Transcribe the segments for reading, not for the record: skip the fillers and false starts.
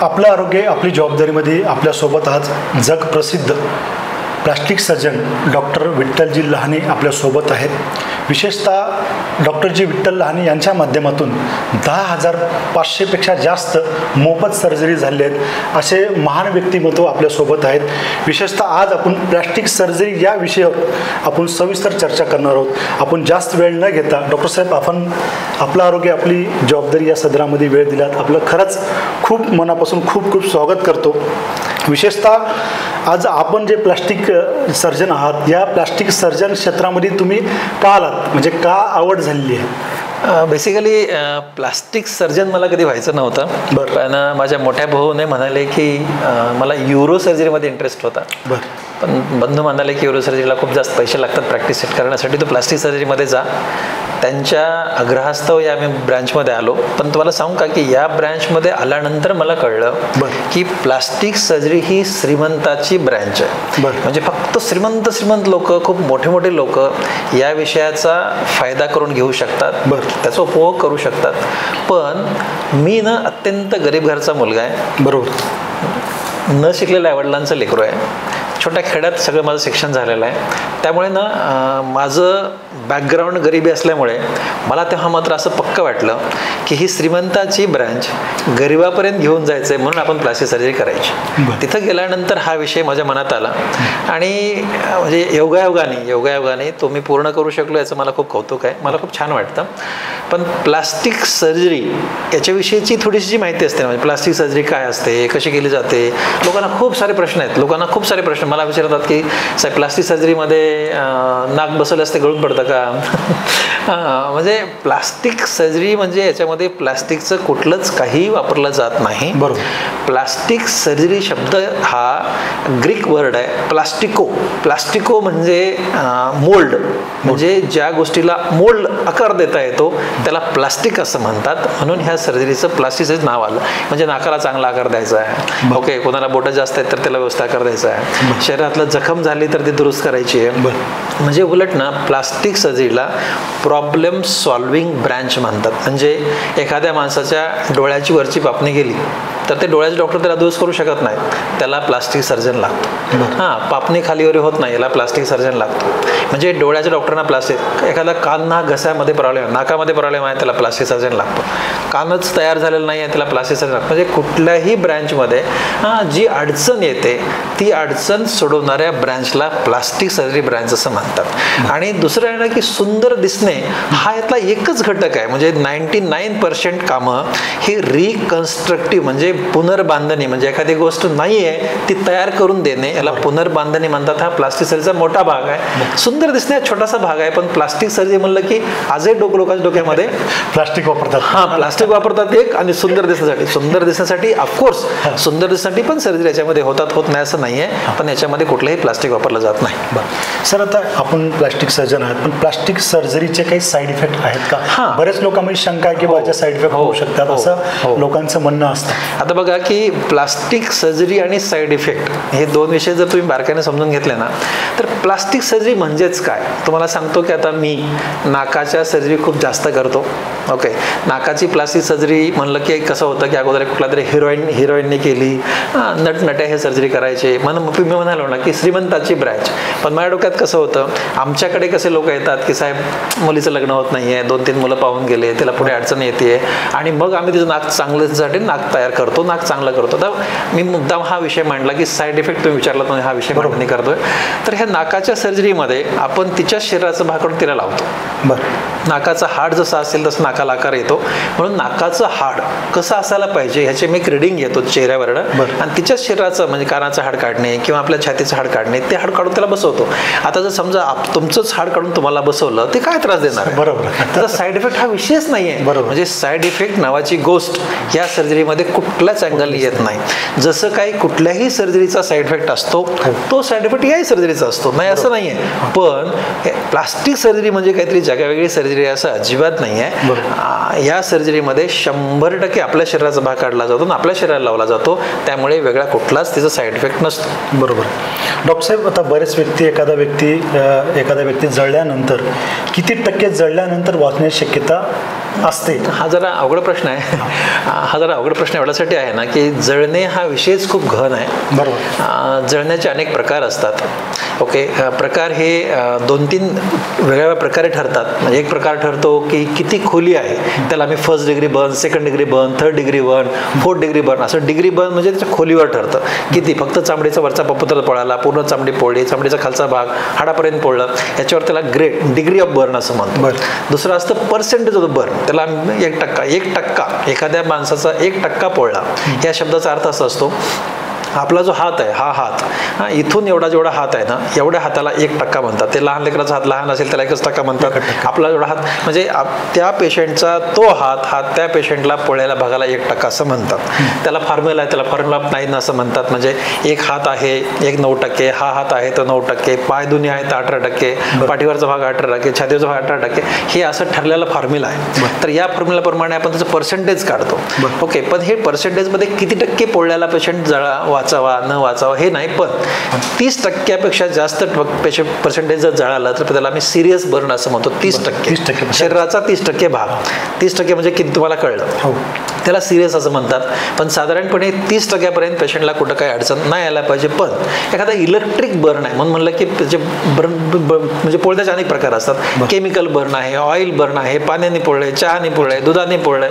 आपलं आरोग्य आपली जबाबदारीमध्ये आपल्यासोबत आज जगप्रसिद्ध प्लास्टिक सर्जन डॉक्टर विठ्ठलजी लहाने आपल्यासोबत आहेत. विशेषतः डॉक्टरजी विठ्ठल लहाने यांच्या माध्यमातून 10,500पेक्षा जास्त मोफत सर्जरी झाले आहेत असे महान व्यक्तिमत्व आपल्यासोबत आहेत. विशेषतः आज आपण प्लास्टिक सर्जरी या विषयावर आपण सविस्तर चर्चा करणार आहोत. आपण जास्त वेळ न घेता डॉक्टर साहेब, आपण आपलं आरोग्य आपली जबाबदारी या सदरामध्ये वेळ दिलात, आपलं खरंच खूप मनापासून खूप खूप स्वागत करतो. विशेषतः आज आपण जे प्लास्टिक सर्जन आहात, या प्लास्टिक सर्जन क्षेत्रामध्ये तुम्ही का आलात, म्हणजे का आवड झालेली आहे? बेसिकली प्लास्टिक सर्जन मला कधी व्हायचं नव्हतं. पण माझ्या मोठ्या भाऊने म्हणाले की मला यूरो सर्जरीमध्ये इंटरेस्ट होता. पण बंधू म्हणाले की यूरो सर्जरीला खूप जास्त पैसे लागतात प्रॅक्टिस सेट करण्यासाठी, तो प्लास्टिक सर्जरीमध्ये जा. त्यांच्या आग्रहास्तव या मी ब्रँचमध्ये आलो. पण तुम्हाला सांगू का की या ब्रँचमध्ये आल्यानंतर मला कळलं की प्लास्टिक सर्जरी ही श्रीमंताची ब्रँच आहे. म्हणजे फक्त श्रीमंत लोक, खूप मोठे मोठे लोक या विषयाचा फायदा करून घेऊ शकतात, त्याचा उपभोग करू शकतात. पण मी ना अत्यंत गरीब घरचा मुलगा आहे. बरोबर. न शिकलेल्या आईवडिलांचं लेकरू आहे. छोट्या खेड्यात सगळं माझं शिक्षण झालेलं आहे. त्यामुळे ना माझं बॅकग्राऊंड गरिबी असल्यामुळे मला तेव्हा मात्र असं पक्कं वाटलं की ही श्रीमंताची ब्रँच गरिबापर्यंत घेऊन जायचं आहे, म्हणून आपण प्लास्टिक सर्जरी करायची. तिथं गेल्यानंतर हा विषय माझ्या मनात आला आणि म्हणजे योगायोगाने तो मी पूर्ण करू शकलो, याचं मला खूप कौतुक आहे. मला खूप छान वाटतं. पण प्लास्टिक सर्जरी याच्याविषयीची थोडीशी माहिती असते. म्हणजे प्लास्टिक सर्जरी काय असते, कशी केली जाते, लोकांना खूप सारे प्रश्न मला विचारतात की साहेब प्लास्टिक सर्जरीमध्ये नाक बसवलं असते गळून पडतं का? म्हणजे प्लास्टिक सर्जरी म्हणजे याच्यामध्ये प्लास्टिकचं कुठलंच काही वापरलं जात नाही. बरोबर. प्लास्टिक सर्जरी शब्द हा ग्रीक वर्ड आहे, प्लास्टिको म्हणजे मोल्ड, म्हणजे ज्या गोष्टीला मोल्ड आकार देता येतो त्याला प्लास्टिक असं म्हणतात. म्हणून ह्या सर्जरीचं प्लास्टिक सर्जरी नाव आलं. म्हणजे नाकाला चांगला आकार द्यायचा आहे, ओके, कोणाला बोटं जास्त आहेत तर त्याला व्यवस्था आकार द्यायचा आहे, शरीरातलं जखम झाली तर ती दुरुस्त करायची आहे. म्हणजे उलट ना प्लास्टिक सर्जरीला प्रॉब्लेम सॉल्विंग ब्रँच म्हणतात. म्हणजे एखाद्या माणसाच्या डोळ्याची वरची पापणी गेली तर ते डोळ्याचे डॉक्टर त्याला दुरुस्त करू शकत नाही, त्याला प्लास्टिक सर्जन लागतो. पापणी खालीवरी होत नाही, याला प्लास्टिक सर्जन लागतो. म्हणजे डोळ्याच्या डॉक्टरांना प्लास्टिक, एखादा कान ना घशामध्ये प्रॉब्लेम, नाकामध्ये प्रॉब्लेम आहे, त्याला प्लास्टिक सर्जन लागतो. कानच तयार झालेलं नाही आहे, त्याला प्लास्टिक सर्जन लागतं. म्हणजे कुठल्याही ब्रँचमध्ये जी अडचण येते ती अडचण सोडवणाऱ्या ब्रँचला प्लास्टिक सर्जरी ब्रँच असं म्हणतात. आणि दुसरं आहे ना की सुंदर दिसणे हा यातला एकच घटक आहे. म्हणजे 99% कामं ही रिकन्स्ट्रक्टिव्ह म्हणजे पुनर्बांधणी, म्हणजे एखादी गोष्ट नाही आहे ती तयार करून देणे, याला पुनर्बांधणी म्हणतात. हा प्लास्टिक सर्जरीचा मोठा भाग आहे. सुंदर दिसणे छोटासा भाग आहे. पण प्लास्टिक सर्जरी म्हणलं की आजही लोकांच्या डोक्यामध्ये प्लास्टिक वापरतात. प्लास्टिक वापरतात एक, आणि सुंदर दिसण्यासाठी ऑफकोर्स सुंदर दिसण्यासाठी पण सर्जरी याच्यामध्ये होत नाही असं नाही आहे. पण याच्यामध्ये कुठलंही प्लास्टिक वापरलं जात नाही. सर, आता आपण प्लास्टिक सर्जन आहात, पण प्लास्टिक सर्जरीचे काही साईड इफेक्ट आहेत का? बरेच लोकांमध्ये शंका आहे की बाबा साईड इफेक्ट होऊ शकतात असं लोकांचं म्हणणं असतं. आता बघा की प्लास्टिक सर्जरी आणि साईड इफेक्ट हे दोन विषय जर तुम्ही बारकाईने समजून घेतले ना, तर प्लास्टिक सर्जरी म्हणजेच काय तुम्हाला सांगतो की आता मी नाकाच्या सर्जरी खूप जास्त करतो. ओके, नाकाची प्लास्टिक सर्जरी म्हणलं की कसं होतं की अगोदर कुठला तरी हिरोईनने केली, नटनट्या हे सर्जरी करायचे. मी म्हणालो ना की श्रीमंताची ब्रँच. पण माझ्या डोक्यात कसं होतं, आमच्याकडे कसे लोक येतात की साहेब मुलीचं लग्न होत नाही आहे, 2-3 मुलं पाहून गेले, त्याला पुढे अडचण येते आणि मग आम्ही तिचं नाक चांगल्यासाठी नाक तयार करतो, नाक चांगलं करतो. तर मी मुद्दाम हा विषय मांडला की साईड इफेक्ट तुम्ही विचारला तर हा विषय मांडणी करतोय. तर ह्या नाकाच्या सर्जरीमध्ये आपण तिच्या शरीराचा भाग काढून तिला लावतो. नाकाचा हाड जसा असेल तसं नाकाला आकार येतो. म्हणून नाकाचं हाड कसं असायला पाहिजे ह्याचे मी एक रिडिंग घेतो चेहऱ्यावरनं, आणि तिच्या शरीराचं म्हणजे कानाचं हाड काढणे किंवा आपल्या छातीचं हाड काढणे, ते हाड काढून त्याला बसवतो. आता जर समजा तुमचंच हाड काढून तुम्हाला बसवलं ते काय त्रास देणार? बरोबर. त्याचा साईड इफेक्ट हा विषयच नाही आहे. बरोबर. म्हणजे साईड इफेक्ट नावाची गोष्ट या सर्जरीमध्ये कुठल्याच अँगलने येत नाही. जसं काही कुठल्याही सर्जरीचा साईड इफेक्ट असतो तो साईड इफेक्ट याही सर्जरीचा असतो, नाही असं नाही आहे. पण प्लास्टिक सर्जरी म्हणजे काहीतरी जगावेगळी सर्जरी असं अजिबात नाही आहे. या सर्जरीमध्ये 100% आपल्या शरीराचा भाग काढला जातो आणि आपल्या शरीराला लावला जातो. त्यामुळे वेगळा कुठलाच त्याचा साईड इफेक्ट नसतो. बरोबर. डॉक्टर साहेब, आता बरेच व्यक्ती एखादा व्यक्ती जळल्यानंतर किती टक्के जळल्यानंतर वाचण्याची शक्यता असते? हा जरा अवघड प्रश्न आहे. हा जरा अवघड प्रश्न एवढ्यासाठी आहे ना की जळणे हा विषयच खूप घन आहे. बरोबर. जळण्याचे अनेक प्रकार असतात. ओके, प्रकार हे 2-3 वेगवेगळ्या प्रकारे ठरतात. म्हणजे एक प्रकार ठरतो की किती खोली आहे, त्याला आम्ही 1st degree burn, 2nd degree burn, 3rd degree burn, 4th degree burn, असं डिग्री बर्न म्हणजे त्याच्या खोलीवर ठरतं. किती, फक्त चामडीचा वरचा पपुत्रा पळाला, पूर्ण चामडी पोळली, चामडीचा खालचा भाग हाडापर्यंत पोळलं, याच्यावर त्याला डिग्री ऑफ बर्न असं म्हणतो. दुसरं असतं पर्सेंटेज ऑफ बर्न, त्याला 1% एखाद्या माणसाचा 1% पोळला, या शब्दाचा अर्थ असा असतो, आपला जो हात आहे, हा हात, इथून एवढा जेवढा हात आहे ना, एवढ्या हाताला 1% म्हणतात. ते लहान लेकराचा हात लहान असेल त्याला 1% म्हणतात. आपला जेवढा हात म्हणजे त्या पेशंटचा तो हात त्या पेशंटला पोळलेल्या भागाला 1% असं म्हणतात. त्याला फॉर्म्युला आहे, त्याला फॉर्म्युला नाही ना असं म्हणतात. म्हणजे एक हात आहे 9%, हा हात आहे तर 9%, पाय दोन्ही आहेत तर 18%, पाठीवरचा भाग 18%, छातीवरचा भाग 18%, हे असं ठरलेला फॉर्म्युला आहे. तर या फॉर्म्युलाप्रमाणे आपण त्याचं पर्सेंटेज काढतो. ओके, पण हे पर्सेंटेजमध्ये किती टक्के पोळलेला पेशंट वाचावा न वाचावा हे नाही, पण 30% जास्त पर्सेंटेज जर जळाला तर त्याला आम्ही सिरियस बर्न असं म्हणतो. 30% शरीराचा 30% भाग, 30% म्हणजे किती तुम्हाला कळलं, त्याला सिरियस असं म्हणतात. पण साधारणपणे 30% पेशंटला कुठं काही अडचण नाही यायला पाहिजे. पण एखादा इलेक्ट्रिक बर्न आहे म्हणून म्हणलं की त्याचे बर्न म्हणजे पोळण्याचे अनेक प्रकार असतात. केमिकल बर्न आहे, ऑइल बर्न आहे, पाण्याने पोळलंय, चहाने पोळलंय, दुधाने पोळलंय,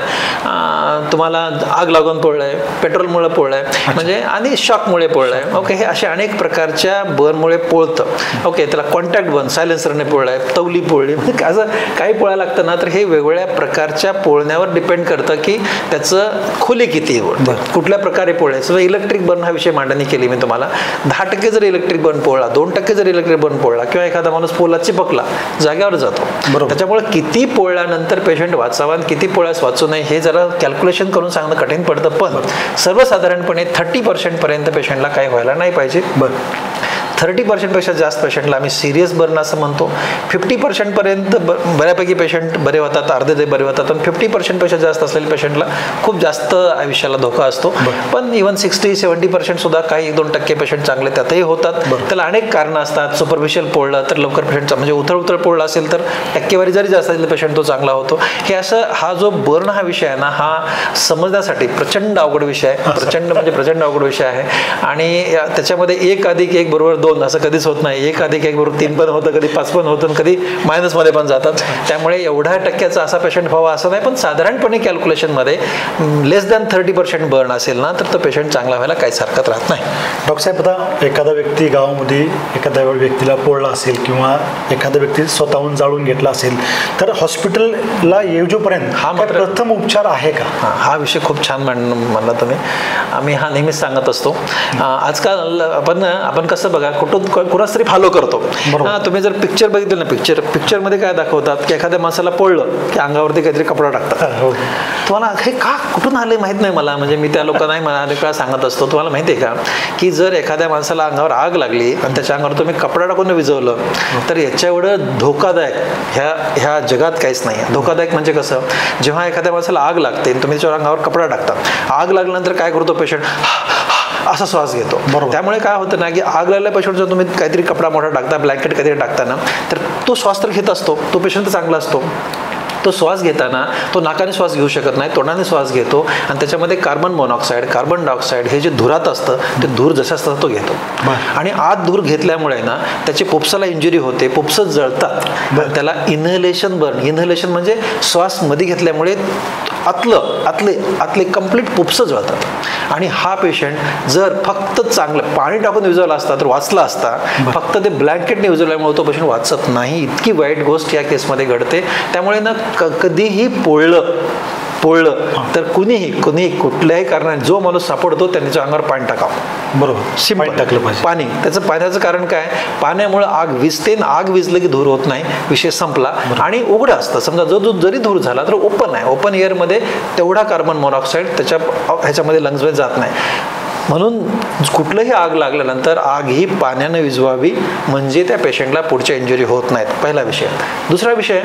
तुम्हाला आग लागून पोळलंय, पेट्रोलमुळे पोळलंय, म्हणजे आणि शॉकमुळे पोळलंय. ओके, हे अशा अनेक प्रकारच्या बर्नमुळे पोळतं. ओके, त्याला कॉन्टॅक्ट बर्न, सायलेन्सरने पोळलाय, तवली पोळली, म्हणजे असं काही पोळायला लागतं ना, तर हे वेगवेगळ्या प्रकारच्या पोळण्यावर डिपेंड करतं की त्याचं खोली किती, कुठल्या प्रकारे पोळले. समजा इलेक्ट्रिक बर्न हा विषय मांडणी केली मी तुम्हाला. 10% जर इलेक्ट्रिक बर्न पोळला, 2% जर इलेक्ट्रिक बर्न पोळला, किंवा एखादा माणूस पोळला चिपकला, जाग्यावर जातो. त्याच्यामुळे किती पोळल्यानंतर पेशंट वाचावा आणि किती पोळ्यास वाचू नये हे जरा कॅल्क्युलेशन करून सांगणं कठीण पडतं. पण सर्वसाधारणपणे 30% पर्यंत पेशंटला काही व्हायला नाही पाहिजे. 30% पेक्षा जास्त पेशंटला आम्ही सिरियस बर्न असं म्हणतो. 50% पर्यंत बऱ्यापैकी पेशंट बरे होतात, अर्धे ते बरे होतात. पण 50% पेक्षा जास्त असलेल्या पेशंटला खूप जास्त आयुष्याला धोका असतो. पण इव्हन 60-70% सुद्धा काही 1-2% पेशंट चांगले त्यातही होतात. त्याला अनेक कारणं असतात. सुपरफिशियल पोळलं तर लवकर पेशंटचा म्हणजे उथळ पोळला असेल तर टक्केवारी जरी जास्त असेल पेशंट तो चांगला होतो. हे असं हा जो बर्न हा विषय आहे ना, हा समजण्यासाठी प्रचंड अवघड विषय आहे. प्रचंड अवघड विषय आहे. आणि त्याच्यामध्ये 1+1 बरोबर 2 असं कधीच होत नाही. 1+1 बरोबर 3 पण होतं, कधी 5 पण होतं, कधी मायनसमध्ये पण जातात. त्यामुळे एवढ्या टक्क्याचा असा पेशंट व्हावा असं नाही. पण साधारणपणे कॅल्क्युलेशनमध्ये लेस दॅन 30% बर्न असेल ना तर तो पेशंट चांगला व्हायला काहीच हरकत राहत नाही. डॉक्टर साहेब, आता एखादा व्यक्ती गावामध्ये एखाद्या व्यक्तीला पोळला असेल किंवा एखादा व्यक्ती स्वतःहून जाळून घेतला असेल तर हॉस्पिटलला येऊपर्यंत हा प्रथम उपचार आहे का? हा विषय खूप छान म्हणला तुम्ही. आम्ही हा नेहमीच सांगत असतो. आजकाल आपण कसं बघा, कुणाच तरी फॉलो करतो. तुम्ही जर पिक्चर बघितलं ना, पिक्चरमध्ये काय दाखवतात की एखाद्या माणसाला पोळलं की अंगावरती काहीतरी कपडा टाकतात. तुम्हाला हे का कुठून आले माहित नाही मला, म्हणजे मी त्या लोकांना अनेक वेळा सांगत असतो. तुम्हाला माहिती आहे का की जर एखाद्या माणसाला अंगावर आग लागली आणि त्याच्या अंगावर तुम्ही कपडा टाकून विझवलं तर याच्या एवढं धोकादायक ह्या जगात काहीच नाही. धोकादायक म्हणजे कसं, जेव्हा एखाद्या माणसाला आग लागते तुम्ही त्याच्या अंगावर कपडा टाकता, आग लागल्यानंतर काय करतो पेशंट, असा श्वास घेतो. त्यामुळे काय होतं ना की आग लागल्या पेशंट जर तुम्ही काहीतरी कपडा मोठा टाकता, ब्लँकेट काहीतरी टाकता ना, तर तो श्वास तर घेत असतो, तो पेशंट तर चांगला असतो. तो श्वास घेताना तो नाकाने श्वास घेऊ शकत नाही, तोंडाने श्वास घेतो आणि त्याच्यामध्ये कार्बन मोनॉक्साईड, कार्बन डायऑक्साईड हे जे धुरात असतं ते धूर जसं असतं तो घेतो. आणि आत धूर घेतल्यामुळे ना त्याची फुफ्साला इंजुरी होते, फुफ्सं जळतात. त्याला इनहेलेशन बर्न, इनहेलेशन म्हणजे श्वास मध्ये घेतल्यामुळे आतले कंप्लीट फुफ्सं जळतात. आणि हा पेशंट जर फक्त चांगलं पाणी टाकून विझवला असता तर वाचला असता. फक्त ते ब्लँकेटने विझवल्यामुळे तो पेशंट वाचत नाही. इतकी वाईट गोष्ट या केसमध्ये घडते. त्यामुळे ना कधीही पोळलं तर कुणीही कुठल्याही कारणाने जो माणूस सापडतो त्यांच्या अंगावर पाणी टाकावं. बरोबर, सिंपल टाकलं पाहिजे पाणी. पाण्याचं कारण काय, पाण्यामुळे आग विझते, आग विझलं की धूर होत नाही, विषय संपला. आणि उघडं असतं, समजा जो जरी धूर झाला तर ओपन आहे, ओपन एअरमध्ये तेवढा कार्बन मोनॉक्साईड ह्याच्यामध्ये लंग्समध्ये जात नाही. म्हणून कुठलंही आग लागल्यानंतर आग ही पाण्यानं विझवावी, म्हणजे त्या पेशंटला पुढच्या इंजुरी होत नाहीत. पहिला विषय. दुसरा विषय,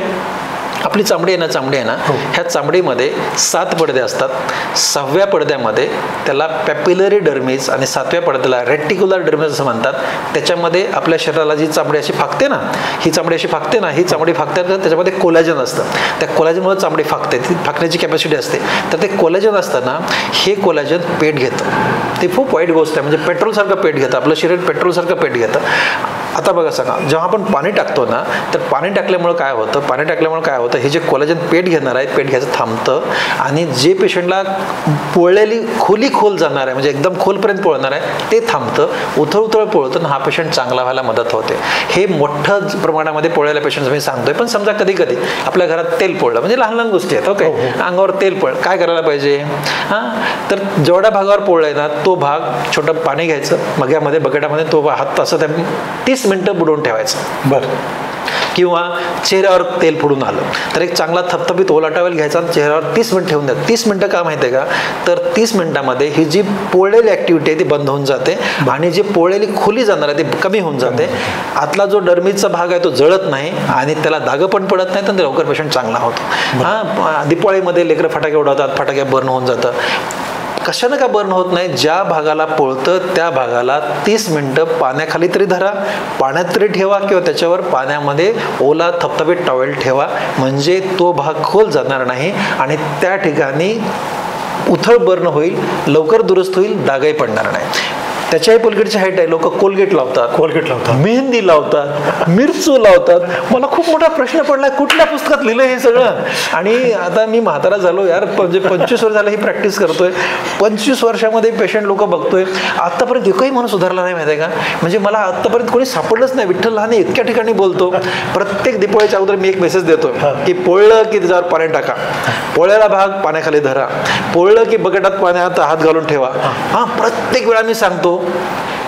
आपली चामडी आहे ना ह्या चामडीमध्ये 7 पडदे असतात. 6व्या पडद्यामध्ये त्याला पॅपिलरी डर्मिस आणि 7व्या पडद्याला रेटिक्युलर डर्मिस असं म्हणतात. त्याच्यामध्ये आपल्या शरीराला जी चामडी अशी फाकते ना, ही चामडी अशी फाकते ना, ही चामडी फाकते तर त्याच्यामध्ये कोलॅजन असतं. त्या कोलॅजनमुळे चामडी फाकते, ती फाकण्याची कॅपॅसिटी असते. तर ते कोलॅजन असतं ना, हे कोलॅजन पेट घेतं. ती खूप वाईट गोष्ट आहे. म्हणजे पेट्रोलसारखं पेट घेतं, आपलं शरीर पेट्रोलसारखं पेट घेतं. आता बघा सांगा, जेव्हा आपण पाणी टाकतो ना, तर पाणी टाकल्यामुळे काय होतं, हे जे कोलॅजन पेट घेणार आहे, पेट घ्यायचं थांबतं. आणि जे पेशंटला पोळलेली खोल जाणार आहे, म्हणजे एकदम खोलपर्यंत पोळणार आहे, ते थांबतं. उथळ पोळतं ना, हा पेशंट चांगला व्हायला मदत होते. हे मोठं प्रमाणामध्ये पोळलेल्या पेशंट मी सांगतोय. पण समजा कधी आपल्या घरात तेल पोळलं, म्हणजे लहान गोष्टी आहेत. ओके, अंगावर तेल पोळ, काय करायला पाहिजे? तर जेवढ्या भागावर पोळलाय ना, तो भाग छोटं पाणी घ्यायचं मग्यामध्ये, बकेटामध्ये, तो हात असं त्या 30 मिनिटं बुडवून ठेवायचं. बरं. किंवा चेहऱ्यावर तेल फुडून आलं तर एक चांगला थपथपीत ओला टॉवेल घ्यायचा आणि चेहऱ्यावर 30 मिनिट ठेवून द्या. 30 मिनिटं का माहिती आहे का? तर 30 मिनिटामध्ये ही जी पोळलेली ऍक्टिव्हिटी आहे ती बंद होऊन जाते आणि जी पोळलेली खोली जाणार आहे ती कमी होऊन जाते. आतला जो डर्मीचा भाग आहे तो जळत नाही आणि त्याला दाग पण पडत नाही, तर लवकर पेशंट चांगला होतो. दिवाळीमध्ये लेकरं फटाके उडवतात, फटाके बर्न होऊन जातं. कशानं का बर्न होत नाही? ज्या भागाला पोळतं त्या भागाला 30 मिनिटं पाण्याखाली तरी धरा, पाण्यात तरी ठेवा किंवा त्याच्यावर पाण्यामध्ये ओला थपथपीत टॉवेल ठेवा, म्हणजे तो भाग खोल जाणार नाही आणि त्या ठिकाणी उथळ बर्न होईल, लवकर दुरुस्त होईल, डागही पडणार नाही. त्याच्याही पलीकडची हाईट आहे. लोक कोलगेट लावतात, मेहंदी लावतात, मिरचू लावतात. मला खूप मोठा प्रश्न पडला, कुठल्या पुस्तकात लिहिलं हे सगळं? आणि आता मी म्हातारा झालो यार, म्हणजे 25 वर्ष झालं ही प्रॅक्टिस करतोय. 25 वर्षामध्ये पेशंट लोक बघतोय. आतापर्यंत एकही माणूस सुधारला नाही, माहिती आहे का? म्हणजे मला आतापर्यंत कोणी सापडलंच नाही. विठ्ठल लहाने इतक्या ठिकाणी बोलतो. प्रत्येक दिवाळीच्या अगोदर मी एक मेसेज देतो की पोळलं की त्याच्यावर पाणी टाका, पोळ्याला भाग पाण्याखाली धरा, पोळलं की बकेटात पाण्यात हात घालून ठेवा. प्रत्येक वेळा मी सांगतो.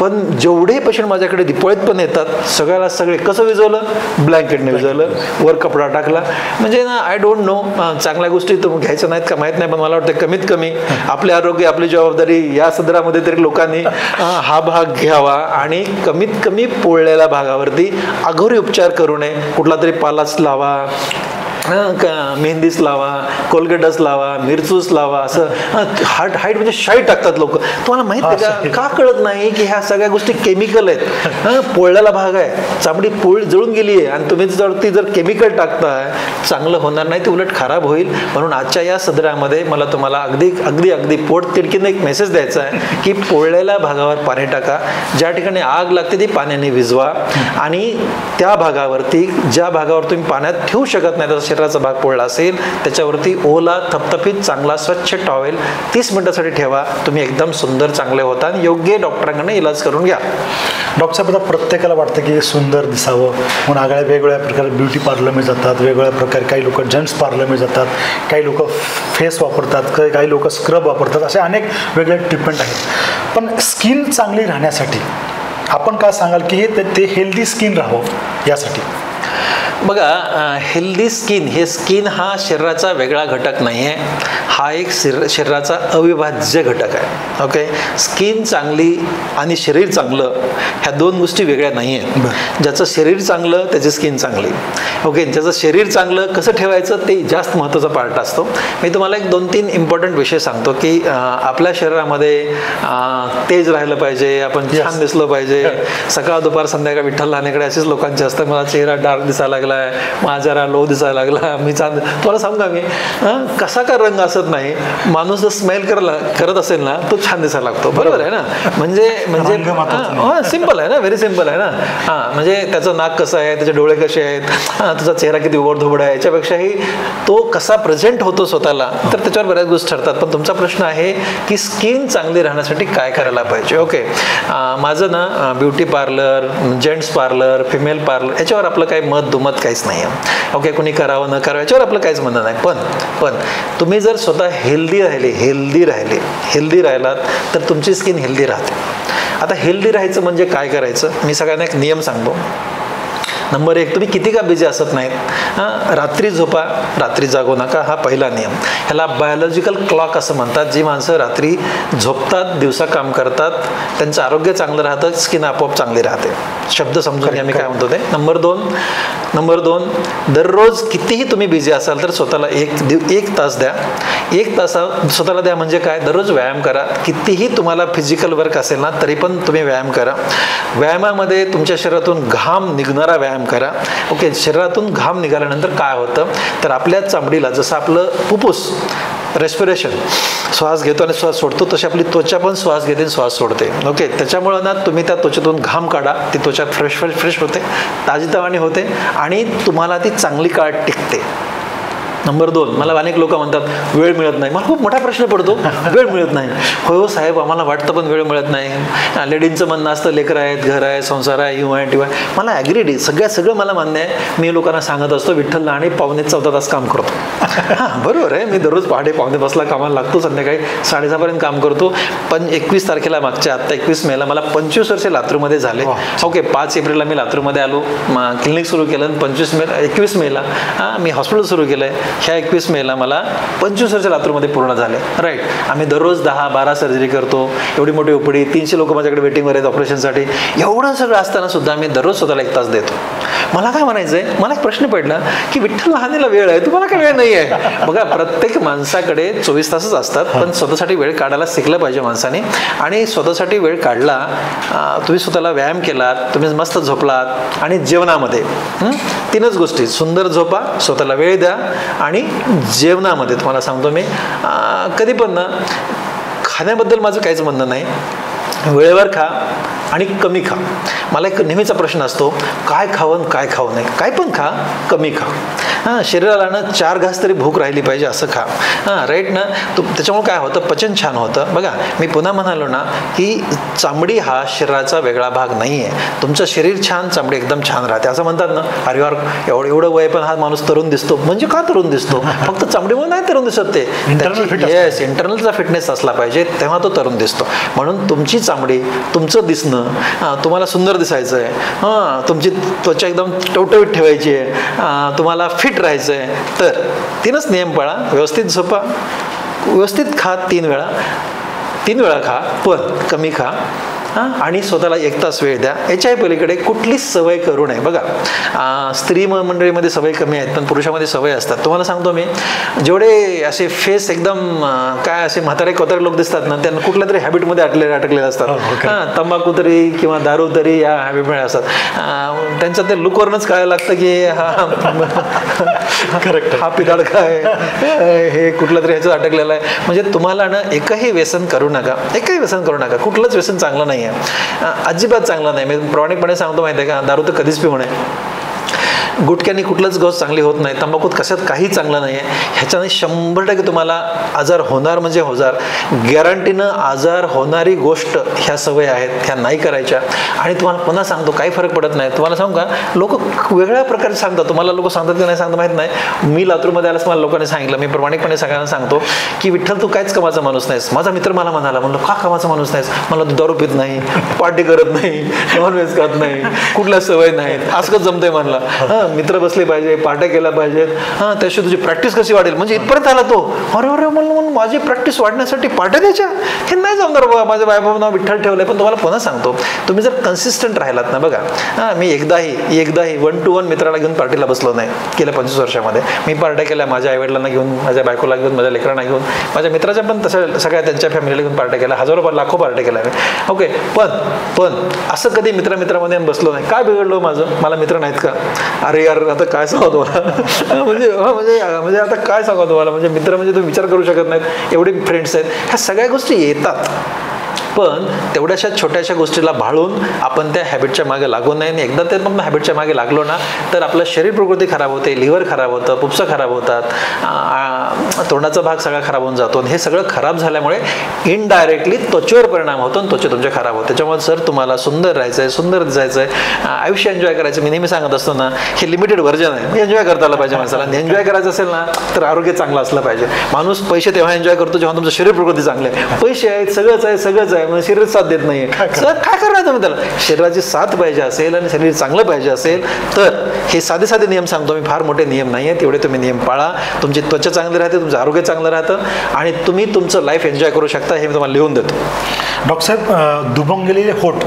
पण जेवढे पेशंट माझ्याकडे दिपोळीत पण येतात, सगळे कसं विजवलं? ब्लँकेटने विजवलं, वर कपडा टाकला. म्हणजे ना, आय डोंट नो, चांगल्या गोष्टी तुम्ही घ्यायच्या नाहीत का माहीत नाही, पण मला वाटतं कमीत कमी आपले आरोग्य, आपली जबाबदारी या सदरामध्ये तरी लोकांनी हा भाग घ्यावा आणि कमीत कमी पोळलेल्या भागावरती अघोरी उपचार करू नये. कुठला तरी पालाच लावा, मेहंदीच लावा, कोलगेटच लावा, मिरचूच लावा, असं हाईट म्हणजे शाई टाकतात लोक. तुम्हाला माहित आहे का कळत नाही की ह्या सगळ्या गोष्टी केमिकल आहेत. पोळलेला भाग आहे, चामडी पोळी जळून गेली आहे आणि तुम्ही जर केमिकल टाकताय, चांगलं होणार नाही, ते उलट खराब होईल. म्हणून आजच्या या सदरामध्ये मला तुम्हाला अगदी पोट तिडकीने एक मेसेज द्यायचा आहे की पोळलेल्या भागावर पाणी टाका, ज्या ठिकाणी आग लागते ती पाण्याने विझवा आणि त्या भागावरती, ज्या भागावर तुम्ही पाण्यात ठेवू शकत नाही, शरीराचा भाग पोळला असेल, त्याच्यावरती ओला थपथपीत चांगला स्वच्छ टॉवेल 30 मिनिटासाठी ठेवा. तुम्ही एकदम सुंदर चांगले होता आणि योग्य डॉक्टरांकडे इलाज करून घ्या. डॉक्टर साहेब, आता प्रत्येकाला वाटतं की सुंदर दिसावं म्हणून वेगवेगळ्या प्रकारे ब्युटी पार्लरमध्ये जातात, वेगवेगळ्या प्रकारे काही लोक जेंट्स पार्लरमध्ये जातात, काही लोक फेस वापरतात, काही लोक स्क्रब वापरतात, असे अनेक वेगळे ट्रीटमेंट आहेत. पण स्किन चांगली राहण्यासाठी आपण काय सांगाल की ते हेल्दी स्किन राहावं यासाठी? बघा, हेल्दी स्किन हा शरीराचा वेगळा घटक नाही आहे, हा एक शरीराचा अविभाज्य घटक आहे. ओके, स्किन चांगली आणि शरीर चांगलं ह्या दोन गोष्टी वेगळ्या नाही आहेत. ज्याचं शरीर चांगलं त्याची स्किन चांगली. ओके, ज्याचं शरीर चांगलं कसं ठेवायचं ते जास्त महत्त्वाचा पार्ट असतो. मी तुम्हाला एक 2-3 इम्पॉर्टंट विषय सांगतो की आपल्या शरीरामध्ये तेज राहिलं पाहिजे, आपण छान दिसलं पाहिजे. सकाळ दुपार संध्याकाळ विठ्ठल लहानेकडे असेच लोकांचे असतं, मला चेहरा डार्क दिसायला लागला, माझा जरा लो दिसायला लागला, मी चांद. तुम्हाला सांगू का मी, कसा का रंग असत नाही, माणूस जर स्मेल करत असेल ना, तो छान दिसायला लागतो. बरोबर आहे ना? म्हणजे सिंपल आहे ना, व्हेरी सिंपल आहे ना. म्हणजे त्याचं नाक कसं आहे, त्याचे डोळे कसे आहेत, तुझा चेहरा किती उघड आहे, याच्यापेक्षाही तो कसा प्रेझेंट होतो स्वतःला, तर त्याच्यावर बऱ्याच गोष्टी ठरतात. पण तुमचा प्रश्न आहे की स्किन चांगली राहण्यासाठी काय करायला पाहिजे. ओके, माझं ना beauty parlour, gents parlour, female parlour याच्यावर आपलं काही दुमत काहीच नाही आहे. ओके, कोणी करावं न करावं याच्यावर आपलं काहीच म्हणणं नाही. पण तुम्ही जर स्वतः हेल्दी राहिलात तर तुमची स्किन हेल्दी राहते. आता हेल्दी राहायचं म्हणजे काय करायचं, मी सगळ्यांना एक नियम सांगतो. नंबर 1, तुम्ही किती का बिझी असत नाहीत, रात्री झोपा, रात्री जागू नका, हा पहिला नियम. ह्याला बायोलॉजिकल क्लॉक असं म्हणतात. जी माणसं रात्री झोपतात, दिवसा काम करतात, त्यांचं आरोग्य चांगलं राहतं, स्किन आपोआप चांगली राहते. शब्द समजून घ्या मी काय म्हणतो ते. नंबर 2, नंबर 2, दररोज कितीही तुम्ही बिझी असाल तर स्वतःला एक तास द्या. 1 तास स्वतःला द्या. म्हणजे काय? दररोज व्यायाम करा. कितीही तुम्हाला फिजिकल वर्क असेल ना तरी पण तुम्ही व्यायाम करा. व्यायामामध्ये तुमच्या शरीरातून घाम निघणारा व्यायाम करा. ओके, शरीरातून घाम निघाल्यानंतर काय होतं तर आपल्या चामडीला, जसं आपलं फुफ्फुस रेस्पिरेशन, श्वास घेतो आणि श्वास सोडतो, तशी आपली त्वचा पण श्वास घेते आणि श्वास सोडते. ओके, त्याच्यामुळं ना तुम्ही त्या त्वचेतून घाम काढा. ती त्वचा फ्रेश होते, ताजीतवाणी होते आणि तुम्हाला ती चांगली काळ टिकते. नंबर 2, मला अनेक लोक म्हणतात वेळ मिळत नाही. मला खूप मोठा प्रश्न पडतो, वेळ मिळत नाही. हो साहेब, आम्हाला वाटतं पण वेळ मिळत नाही. लेडीजचं म्हणणं असतं लेकरं आहेत, घर आहे, संसार आहे, यू आहे टी वाय. मला ॲग्रीड आहे, सगळं मला मान्य आहे. मी लोकांना सांगत असतो विठ्ठल आणि 14.5 तास काम करतो. हां, बरोबर आहे. मी दररोज पहाटे 5:45ला कामाला लागतो, संध्याकाळी 6:30पर्यंत काम करतो. पण 21 तारखेला मागच्या आत्ता 21 मेला मला 25 वर्षे लातूरमध्ये झाले. ओके, 5 एप्रिलला मी लातूरमध्ये आलो, क्लिनिक सुरू केलं. 21 मेला मी हॉस्पिटल सुरू केलं आहे. ह्या 21 मेला मला 25 वर्ष लातूरमध्ये पूर्ण झाले. राईट, आम्ही दररोज 10-12 सर्जरी करतो. एवढी मोठी उपडी, 300 लोक माझ्याकडे वेटिंगवर आहेत ऑपरेशनसाठी. एवढं सगळं असताना सुद्धा मी दररोज स्वतःला 1 तास देतो. मला काय म्हणायचं आहे, मला एक प्रश्न पडला की विठ्ठल लहानीला वेळ आहे, तुम्हाला काय वेळ नाही आहे? बघा, प्रत्येक माणसाकडे 24 तासच असतात, पण स्वतःसाठी वेळ काढायला शिकलं पाहिजे माणसाने. आणि स्वतःसाठी वेळ काढला, तुम्ही स्वतःला व्यायाम केलात, तुम्ही मस्त झोपलात आणि जेवणामध्ये 3च गोष्टी, सुंदर झोपा, स्वतःला वेळ द्या आणि जेवणामध्ये तुम्हाला सांगतो मी, कधी पण ना खाण्याबद्दल माझं काहीच म्हणणं नाही. वेळेवर खा आणि कमी खा. मला एक नेहमीचा प्रश्न असतो, काय खावं काय खाऊ नये. काय पण खा, कमी खा. हां, शरीराला ना 4 घास तरी भूक राहिली पाहिजे असं खा. हां, राईट ना. त्याच्यामुळे काय होतं, पचन छान होतं. बघा, मी पुन्हा म्हणालो ना की चामडी हा शरीराचा वेगळा भाग नाही आहे. तुमचं शरीर छान, चामडी एकदम छान राहते. असं म्हणतात ना, अरे यार एवढं वय पण हा माणूस तरुण दिसतो. म्हणजे का तरुण दिसतो? फक्त चामडीमुळे नाही तरुण दिसत ते. येस, इंटरनलचा फिटनेस असला पाहिजे, तेव्हा तो तरुण दिसतो. म्हणून तुमची चामडी, तुमचं दिसणं, तुम्हाला सुंदर दिसायचं आहे, हां, तुमची त्वचा एकदम टवटवीत ठेवायची आहे, तुम्हाला फिट राहायचं आहे, तर 3च नियम पाळा. व्यवस्थित झोपा, व्यवस्थित खा, 3 वेळा खा, पण कमी खा. आणि स्वतःला 1 तास वेळ द्या. याच्याही पलीकडे कुठलीच सवय करू नये. बघा, स्त्री मंडळीमध्ये सवय कमी आहेत, पण पुरुषामध्ये सवय असतात. तुम्हाला सांगतो मी, जेवढे असे फेस एकदम काय असे म्हातारे लोक दिसतात ना, त्यांना कुठल्या तरी हॅबिटमध्ये अटकलेले असतात. हां, तंबाखू तरी किंवा दारू तरी या हॅबिटमध्ये असतात. त्यांच्या ते लुकवरूनच कळायला लागतं की हा पिदाड काय, हे कुठलं तरी ह्याचं अटकलेलं आहे. म्हणजे तुम्हाला ना एकही व्यसन करू नका. कुठलंच व्यसन चांगलं नाही आहे, अजिबात चांगलं नाही. मी प्रामाणिकपणे सांगतो, माहिती आहे का, दारू तर कधीच पिऊ नये. गुटख्याने कुठलंच गोष्ट चांगली होत नाही. तंबाखूत कशात काही चांगलं नाही आहे. ह्याच्याने 100% तुम्हाला आजार होणार, म्हणजे होणार. गॅरंटीनं आजार होणारी गोष्ट ह्या सवय आहेत, ह्या नाही करायच्या. आणि तुम्हाला पुन्हा सांगतो, काही फरक पडत नाही. तुम्हाला सांगू का, लोक वेगळ्या प्रकारे सांगतात. तुम्हाला लोक सांगतात की नाही सांगतात माहीत नाही. मी लातूरमध्ये आल्यास मला लोकांनी सांगितलं, मी प्रामाणिकपणे सगळ्यांना सांगतो की विठ्ठल, तू काहीच कामाचा माणूस नाहीस. माझा मित्र मला म्हणाला, म्हणलं का कामाचा माणूस नाहीस? मला तू दारू पित नाही, पार्टी करत नाही, नॉनव्हेज खात नाही, कुठल्या सवय नाहीत, असं जमतंय म्हणला. हां, मित्र बसले पाहिजे, पार्ट्या केल्या पाहिजेत. हां, त्याशिवाय तुझी प्रॅक्टिस कशी वाढेल? म्हणजे इथपर्यंत आला तो. अरे म्हणून माझी प्रॅक्टिस वाढण्यासाठी पार्ट्या द्यायच्या, हे नाही जमणार बाबा. माझ्या बायबाबा नाव विठ्ठल ठेवलंय. पण तुम्हाला पुन्हा सांगतो, तुम्ही जर कन्सिस्टंट राहिलात ना, बघा, हां, मी एकदाही 1-to-1 मित्राला घेऊन पार्टीला बसलो नाही गेल्या 25 वर्षामध्ये. मी पार्ट्या केल्या माझ्या आईवडिलांना घेऊन, माझ्या बायकोला घेऊन, माझ्या लेकरांना घेऊन, माझ्या मित्राच्या पण तशा सगळ्या त्यांच्या फॅमिलीला घेऊन पार्ट्या केल्या. हजारो लाखो पार्ट्या केल्या मी. ओके, पण असं कधी मित्रामध्ये बसलो नाही. काय बिघडलो माझं? मला मित्र नाहीत का? अरे यार, आता काय सांगू तुम्हाला, म्हणजे आता काय सांगू तुम्हाला, म्हणजे मित्र म्हणजे तुम्ही विचार करू शकत नाहीत, एवढे फ्रेंड्स आहेत. ह्या सगळ्या गोष्टी येतात, पण तेवढ्याशा छोट्याशा गोष्टीला भाळून आपण त्या हॅबिटच्या मागे लागू नये. आणि एकदा ते मग हॅबिटच्या मागे लागलो ना, तर आपलं शरीर प्रकृती खराब होते, लिव्हर खराब होतं, फुफ्फुसं खराब होतात, तोंडाचा भाग सगळा खराब होऊन जातो. हे सगळं खराब झाल्यामुळे इनडायरेक्टली त्वचेवर परिणाम होतो आणि त्वचा तुमच्या खराब होते. त्याच्यामुळे सर, तुम्हाला सुंदर राहायचं आहे, सुंदर दिसायचं आहे, आयुष्य एन्जॉय करायचं. मी नेहमी सांगत असतो ना, हे लिमिटेड व्हर्जन आहे. एन्जॉय करता आलं पाहिजे माणसाला. एन्जॉय करायचं असेल ना, तर आरोग्य चांगलं असलं पाहिजे. माणूस पैसे तेव्हा एन्जॉय करतो जेव्हा तुमचं शरीर प्रकृती चांगले आहे. पैसे आहेत, सगळंच आहे, म्हणजे शरीर साथ देत नाहीये. सर, काय करणार तुम्ही त्याला? शरीराची साथ पाहिजे असेल आणि शरीर चांगलं पाहिजे असेल तर हे साधे नियम सांगतो मी, फार मोठे नियम नाही आहेत. तेवढे तुम्ही नियम पाळा. तुमची त्वचा चांगली राहते, तुमचं आरोग्य चांगलं राहतं आणि तुम्ही तुमचं लाईफ एन्जॉय करू शकता. हे मी तुम्हाला लिहून देतो. डॉक्टर साहेब, दुभंगलेले होठ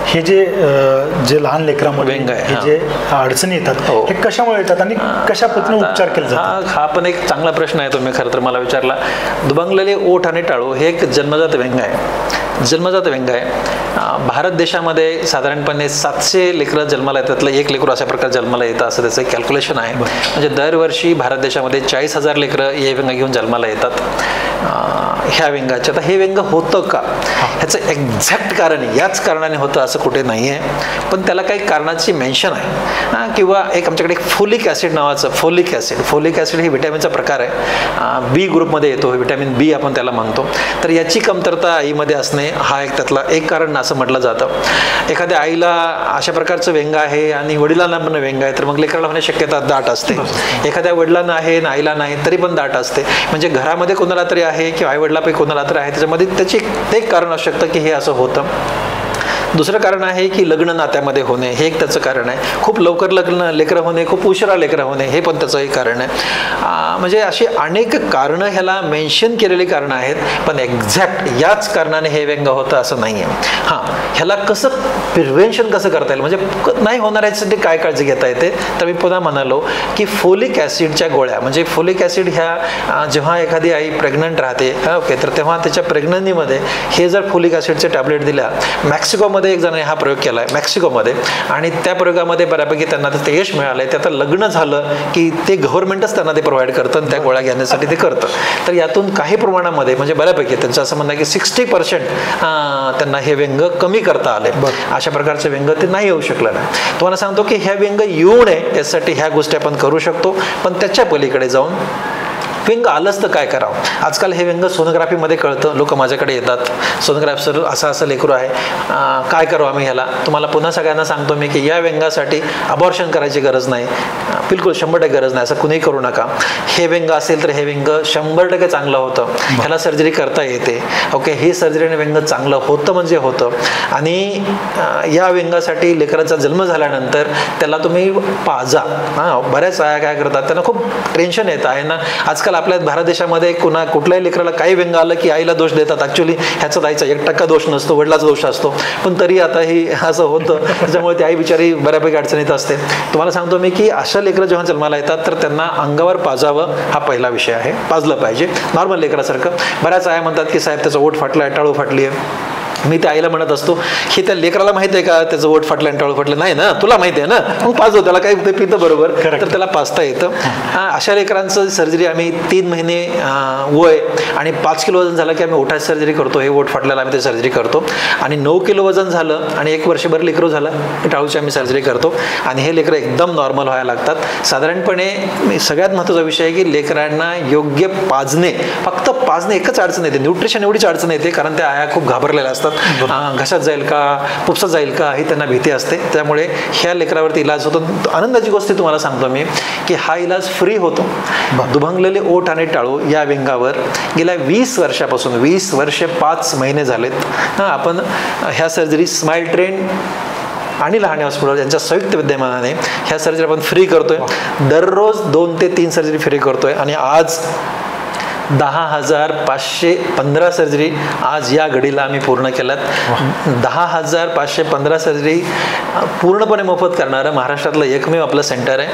हे जे लहान लेकरांमध्ये हे जे अडचणी येतात हे कशामुळे येतात आणि कशा पद्धतीने उपचार केले जातात? हा पण एक चांगला प्रश्न आहे तुम्ही खरं तर मला विचारला. दुभंगलेले ओठ आणि टाळू हे एक जन्मजात व्यंग आहे. जन्मजात व्यंग आहे. भारत देशामध्ये साधारणपणे 700 लेकरं जन्माला येतात, त्यातलं एक लेकरू अशा प्रकारे जन्माला येतं असं त्याचं कॅल्क्युलेशन आहे. म्हणजे दरवर्षी भारत देशामध्ये 40,000 लेकरं हे व्यंग घेऊन जन्माला येतात ह्या व्यंगाचे. आता हे व्यंग होतं का ह्याचं एक्झॅक्ट कारण याच कारणाने होतं असं कुठे नाही आहे, पण त्याला काही कारणाची मेन्शन आहे. किंवा एक आमच्याकडे एक फोलिक ॲसिड नावाचं फोलिक ॲसिड हे व्हिटॅमिनचा प्रकार आहे. बी ग्रुपमध्ये येतो, व्हिटॅमिन बी आपण त्याला म्हणतो. तर याची कमतरता आईमध्ये असणे हा एक त्यातला एक कारण असं म्हटलं जातं. एखाद्या आईला अशा प्रकारचं व्यंग आहे आणि वडिलांना पण व्यंग आहे तर मग लेकराला होण्याची शक्यता दाट असते. एखाद्या वडिलांना आहे आणि आईला नाही तरी पण दाट असते. म्हणजे घरामध्ये कोणाला तरी आहे किंवा आई वडिलापैकी कोणाला तरी आहे, त्याच्यामध्ये त्याची एक कारण असू शकतं की हे असं होतं. दुसरं कारण आहे की लग्न नात्यामध्ये होणे, हे एक त्याचं कारण आहे. खूप लवकर लग्न लेकरं होणे, खूप उशिरा लेकरं होणे, हे पण त्याचं एक कारण आहे. म्हणजे अशी अनेक कारणं ह्याला मेन्शन केलेली कारणं आहेत, पण एक्झॅक्ट याच कारणाने हे व्यंग होतं असं नाही आहे. हां, ह्याला कसं प्रिव्हेन्शन कसं करता येईल, म्हणजे नाही होणार याच्यासाठी काय काळजी घेता येते, तर मी पुन्हा म्हणालो की फोलिक ॲसिडच्या गोळ्या, म्हणजे फोलिक ॲसिड ह्या जेव्हा एखादी आई प्रेग्नंट राहते ओके, तर तेव्हा त्याच्या प्रेग्नन्सीमध्ये हे जर फोलिक ॲसिडचे टॅबलेट दिल्या, मेक्सिकोमध्ये एक जणांनी हा प्रयोग केला आहे मेक्सिकोमध्ये, आणि त्या प्रयोगामध्ये बऱ्यापैकी त्यांना ते यश मिळालं आहे. त्यात लग्न झालं की ते गव्हर्नमेंटच त्यांना ते प्रोव्हाइड करतं आणि त्या गोळ्या घेण्यासाठी ते करतं. तर यातून काही प्रमाणामध्ये म्हणजे बऱ्यापैकी त्यांचं असं म्हणणं आहे की 60% त्यांना हे व्यंग कमी करता आले. अशा प्रकारचे व्यंग ते नाही येऊ शकलं नाही. तुम्हाला सांगतो की ह्या व्यंग येऊ नये यासाठी ह्या गोष्टी आपण करू शकतो, पण त्याच्या पलीकडे जाऊन व्यंग आलंच तर काय करावं. आजकाल हे व्यंग सोनोग्राफीमध्ये कळतं. लोक माझ्याकडे येतात, सोनोग्राफ सर असं लेकरू आहे, काय करू आम्ही ह्याला. तुम्हाला पुन्हा सगळ्यांना सांगतो मी की या व्यंगासाठी अबॉर्शन करायची गरज नाही, बिलकुल 100% गरज नाही. असं कुणीही करू नका. हे व्यंग असेल तर हे व्यंग 100% चांगलं होतं, ह्याला सर्जरी करता येते. ओके, हे सर्जरीने व्यंग चांगलं होतं म्हणजे होतं. आणि या व्यंगासाठी लेकराचा जन्म झाल्यानंतर त्याला तुम्ही पाजा. बऱ्याच आया काय करतात, त्यांना खूप टेन्शन येतं आहे ना. आजकाल आपल्या भारत देशामध्ये कुठल्याही लेकराला काही व्यंग आलं की आईला दोष देतात. ॲक्च्युली ह्याचा आईचा 1% दोष नसतो, वडिलाचा दोष असतो. पण तरी आता ही असं होतं, त्याच्यामुळे ती आई बिचारी बऱ्यापैकी अडचणीत असते. तुम्हाला सांगतो मी की अशा लेकरं जेव्हा जन्माला येतात तर त्यांना अंगावर पाजावं हा पहिला विषय आहे. पाजलं पाहिजे नॉर्मल लेकरासारखं. बऱ्याच आया म्हणतात की साहेब त्याचं ओठ फाटलं आहे, टाळू फाटली आहे. मी त्या आईला म्हणत असतो की त्या लेकराला माहिती आहे का त्याचं ओठ फाटलं आणि टाळू फाटलं? नाही ना, तुला माहिती आहे ना, मग पाजव त्याला, काही ते पितं बरोबर तर त्याला पाजता येतं. अशा लेकरांचं सर्जरी आम्ही 3 महिने वय आणि 5 किलो वजन झालं की आम्ही ओठाची सर्जरी करतो. हे ओठ फाटल्याला आम्ही ते सर्जरी करतो. आणि 9 किलो वजन झालं आणि 1 वर्षभर लेकरू झालं टाळूची आम्ही सर्जरी करतो. आणि हे लेकरं एकदम नॉर्मल व्हायला लागतात. साधारणपणे सगळ्यात महत्त्वाचा विषय आहे की लेकरांना योग्य पाजणे, फक्त पाजणे एकच अडचण येते, न्यूट्रिशन एवढीच अडचण येते, कारण त्या आया खूप घाबरलेल्या असतात. घशात जाईल का, पुपसात जाईल का, ही त्यांना भीती असते. त्यामुळे ह्या लेकरावरती इलाज होतो. आनंदाची गोष्ट तुम्हाला सांगतो मी की हा इलाज फ्री होतो. दुभंगलेले ओठ आणि टाळू या व्यंगावर गेल्या 20 वर्षापासून 20 वर्ष 5 महिने झालेत आपण ह्या सर्जरी स्माइल ट्रेंड आणि लहान हॉस्पिटल यांच्या संयुक्त विद्यमानाने ह्या सर्जरी आपण फ्री करतोय. दररोज 2 ते 3 सर्जरी फ्री करतोय. आणि आज 10,515 सर्जरी आज या घडीला आम्ही पूर्ण केल्यात. 10,515 सर्जरी पूर्णपणे मोफत करणारं महाराष्ट्रातलं एकमेव आपलं सेंटर आहे.